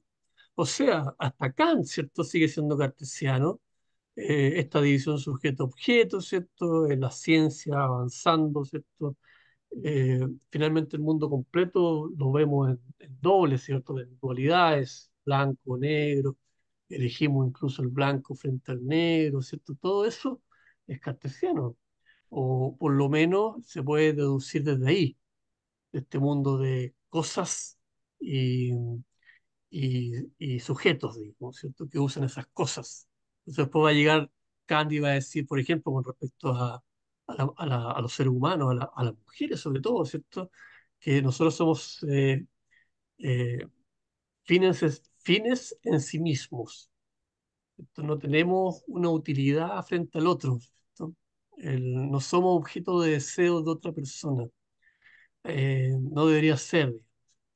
O sea, hasta Kant, ¿cierto? Sigue siendo cartesiano. Esta división sujeto-objeto, ¿cierto? La ciencia avanzando, ¿cierto? Finalmente el mundo completo lo vemos en doble, ¿cierto? En dualidades, blanco, negro, elegimos incluso el blanco frente al negro, ¿cierto? Todo eso es cartesiano, o por lo menos se puede deducir desde ahí, de este mundo de cosas y, y sujetos, digamos, ¿cierto? Que usan esas cosas. Entonces después va a llegar Candy y va a decir, por ejemplo, con respecto a los seres humanos, a las mujeres sobre todo, ¿cierto? Que nosotros somos eh, fines en sí mismos. ¿Cierto? No tenemos una utilidad frente al otro, ¿cierto? No somos objeto de deseo de otra persona. No debería ser, digamos,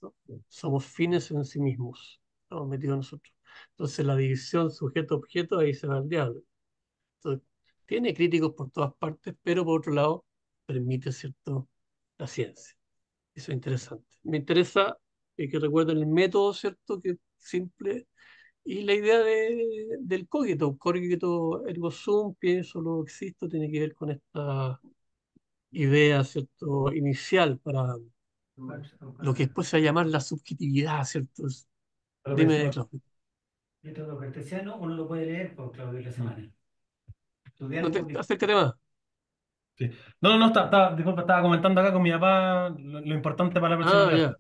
¿no? Somos fines en sí mismos, estamos metidos nosotros. Entonces la división sujeto-objeto ahí se va al diablo. Entonces, tiene críticos por todas partes, pero por otro lado permite, ¿cierto?, la ciencia. Eso es interesante. Me interesa que recuerden el método, ¿cierto?, que es simple, y la idea del cogito ergo sum, pienso, luego existo, tiene que ver con esta idea, ¿cierto?, inicial para lo que después se va a llamar la subjetividad, ¿cierto? Pero Dime, pensemos, Claudio. método cartesiano, uno lo puede leer por Claudio La Semana. Estudiar No un poquito. acércate más. Sí. No, no, no, disculpa, estaba comentando acá con mi papá lo importante para la próxima Ah, clase.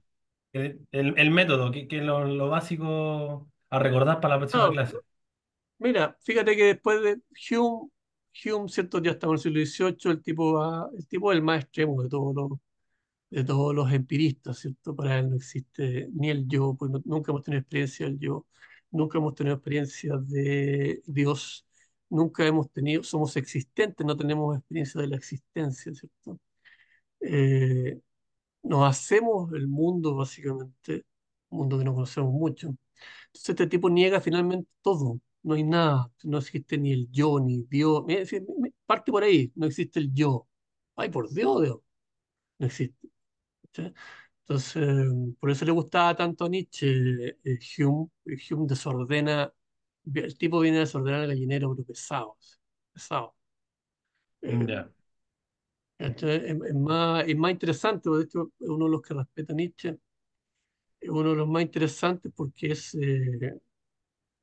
ya. El método, que es lo básico a recordar para la próxima Ah, clase. mira, fíjate que después de Hume, ¿cierto? Ya estamos en el siglo XVIII, el tipo es el más extremo de todos los empiristas, ¿cierto? Para él no existe ni el yo, pues nunca hemos tenido experiencia del yo, nunca hemos tenido experiencia de Dios, nunca hemos tenido, somos existentes, no tenemos experiencia de la existencia, ¿cierto? Eh, Nos hacemos el mundo, básicamente, un mundo que no conocemos mucho. Entonces este tipo niega finalmente todo, no hay nada, no existe ni el yo, ni Dios. Mira, parte por ahí, no existe el yo. Ay, por Dios, no existe. ¿Sí? Entonces, por eso le gustaba tanto a Nietzsche, Hume. Hume desordena, el tipo viene a desordenar el gallinero, pero pesado, pesado. Eh, Ya. entonces, es más interesante, porque de hecho es uno de los que respeta a Nietzsche, es uno de los más interesantes porque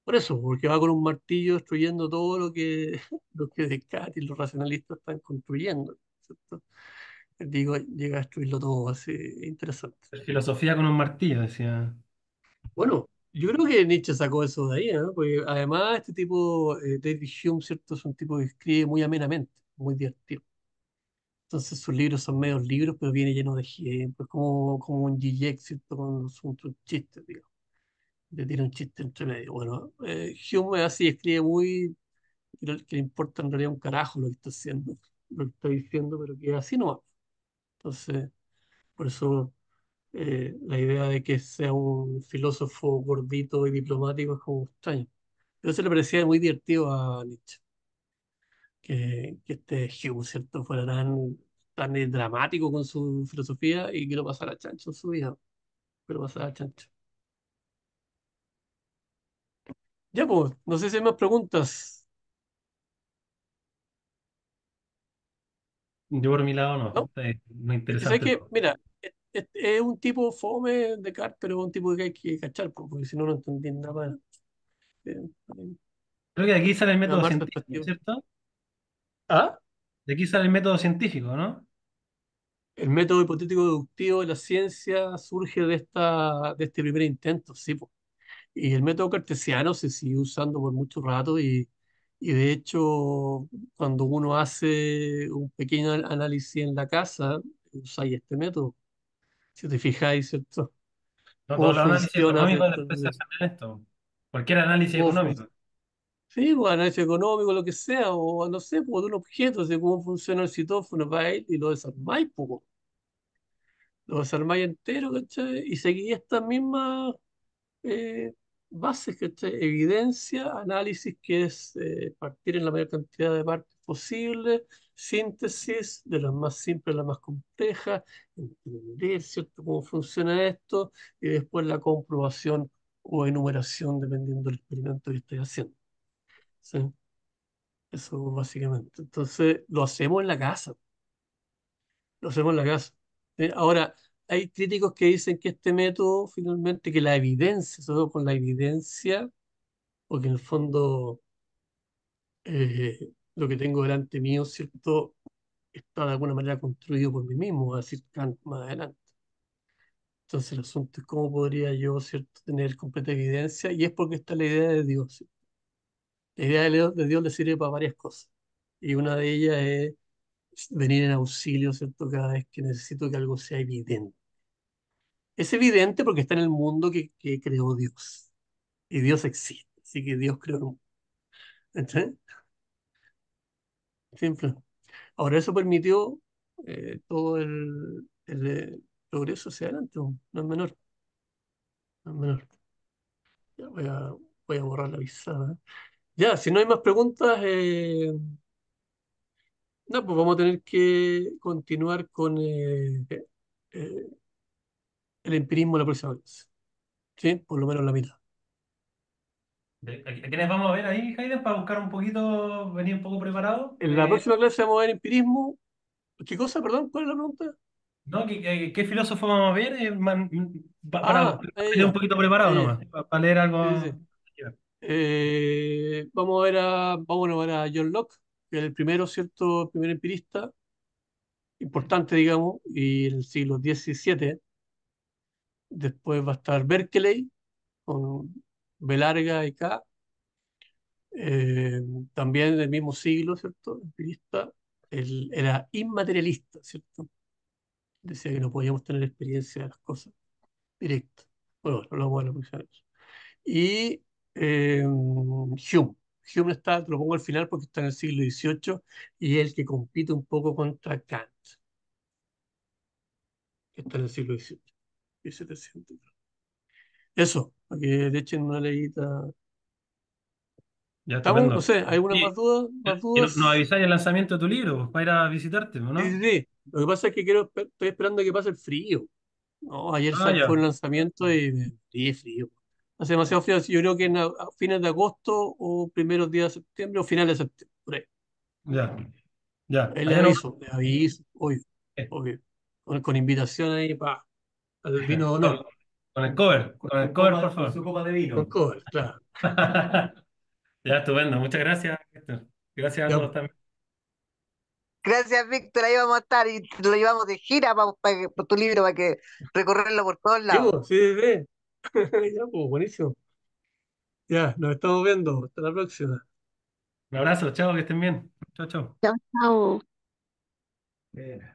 por eso, porque va con un martillo destruyendo todo lo que Descartes y los racionalistas están construyendo, ¿cierto? Digo, llega a destruirlo todo, así, interesante. Filosofía con un martillo, decía. Bueno, yo creo que Nietzsche sacó eso de ahí, ¿no? Porque además este tipo, David Hume, ¿cierto? Es un tipo que escribe muy amenamente, muy divertido. Entonces sus libros son medios libros, pero viene lleno de ejemplos, como un Zizek, ¿cierto? Con sus chistes, digamos. Le tira un chiste entre medio. Bueno, Hume es así, escribe muy, que le importa en realidad un carajo lo que está haciendo, lo que está diciendo, pero que así no va. Entonces, por eso la idea de que sea un filósofo gordito y diplomático es como extraño. Pero eso le parecía muy divertido a Nietzsche, que este Hume, ¿cierto?, fuera tan dramático con su filosofía y que lo pasara chancho en su vida, pero pasara chancho. Ya, pues, no sé si hay más preguntas, Yo por mi lado no. ¿no? Está muy Es que sé interesante que, todo. mira, es un tipo fome de Descartes, pero es un tipo que hay que cachar, porque si no, no entendí nada más. Eh, Creo que de aquí sale el Una método más científico, perspectiva. ¿cierto? ¿Ah? De aquí sale el método científico, ¿no? El método hipotético deductivo de la ciencia surge de este primer intento, sí, po. Y el método cartesiano se sigue usando por mucho rato y de hecho cuando uno hace un pequeño análisis en la casa, usáis este método. Si te fijáis, ¿cierto? No, ¿Cómo todos los análisis funciona, económicos ¿cierto? después se hacen en esto. Cualquier análisis ¿Cómo fun- económico. Sí, pues análisis económico, lo que sea, o no sé, pues de un objeto, de cómo funciona el citófono, vais y lo desarmáis, pues. Lo desarmáis entero, ¿cachai? Y seguís estas mismas eh, bases, ¿cachai? Evidencia, análisis, que es partir en la mayor cantidad de partes posible, síntesis de las más simples a las más complejas, entender, ¿cierto?, cómo funciona esto, y después la comprobación o enumeración, dependiendo del experimento que estés haciendo. ¿Sí? Eso básicamente. Entonces, lo hacemos en la casa. Lo hacemos en la casa. Ahora, hay críticos que dicen que este método, finalmente, que la evidencia, sobre todo con la evidencia, porque en el fondo lo que tengo delante mío, ¿cierto? Está de alguna manera construido por mí mismo, va a decir Kant más adelante. Entonces el asunto es cómo podría yo, ¿cierto?, tener completa evidencia, y es porque está la idea de Dios. ¿Sí? La idea de Dios le sirve para varias cosas, y una de ellas es venir en auxilio, ¿cierto?, cada vez que necesito que algo sea evidente. Es evidente porque está en el mundo que creó Dios, y Dios existe, así que Dios creó el mundo. ¿Entiendes? Simple. Ahora eso permitió todo el progreso hacia adelante, no es menor, no es menor. Ya voy a borrar la visada. Ya, si no hay más preguntas, no, pues vamos a tener que continuar con eh, el empirismo la próxima vez. ¿Sí? Por lo menos la mitad. ¿A quiénes vamos a ver ahí, Hayden, para buscar un poquito, venir un poco preparado? En la próxima clase vamos a ver empirismo. ¿Qué cosa? Perdón, ¿cuál es la pregunta? ¿No? ¿Qué filósofo vamos a ver? Para venir un Ya, poquito preparado ya. nomás, para leer Sí, sí, algo. sí. Vamos a ver a John Locke, que es el primero, ¿cierto? El primer empirista importante, digamos, y en el siglo XVII. Después va a estar Berkeley, con B larga y K, eh, también del mismo siglo, ¿cierto? Empirista. Él era inmaterialista, ¿cierto? Decía que no podíamos tener experiencia de las cosas directas. Bueno, no lo vamos a ver la próxima vez. Y Hume. Hume está, te lo pongo al final porque está en el siglo XVIII y es el que compite un poco contra Kant, que está en el siglo XVIII, 1700. Eso, para que le echen una leída. Ya, ¿Estamos? No estupendo. sé, ¿hay alguna Y, más duda? ¿Más y nos dudas? avisáis el lanzamiento de tu libro, pues, para ir a visitarte, Sí, ¿no? sí, sí. Lo que pasa es que estoy esperando a que pase el frío. No, ayer Ah, fue el ya. lanzamiento y sí, frío. Hace demasiado frío. Yo creo que a fines de agosto o primeros días de septiembre o finales de septiembre. Por ahí. Ya, ya. Ahí Allá no. les aviso, obvio, obvio. Con invitación ahí al vino de Con, honor. con el cover, con el cover, por Con su favor. copa de Con vino. cover, claro. Ya, estupendo. Muchas gracias, Héctor. Gracias a Ya, todos pues. también. Gracias, Víctor. Ahí vamos a estar y lo llevamos de gira por tu libro para que recorrerlo por todos Sí, lados. pues, sí, sí, sí. Ya, pues, buenísimo. Ya, nos estamos viendo. Hasta la próxima. Un abrazo, chao, que estén bien. Chao, chao. Chao, chao. Bien.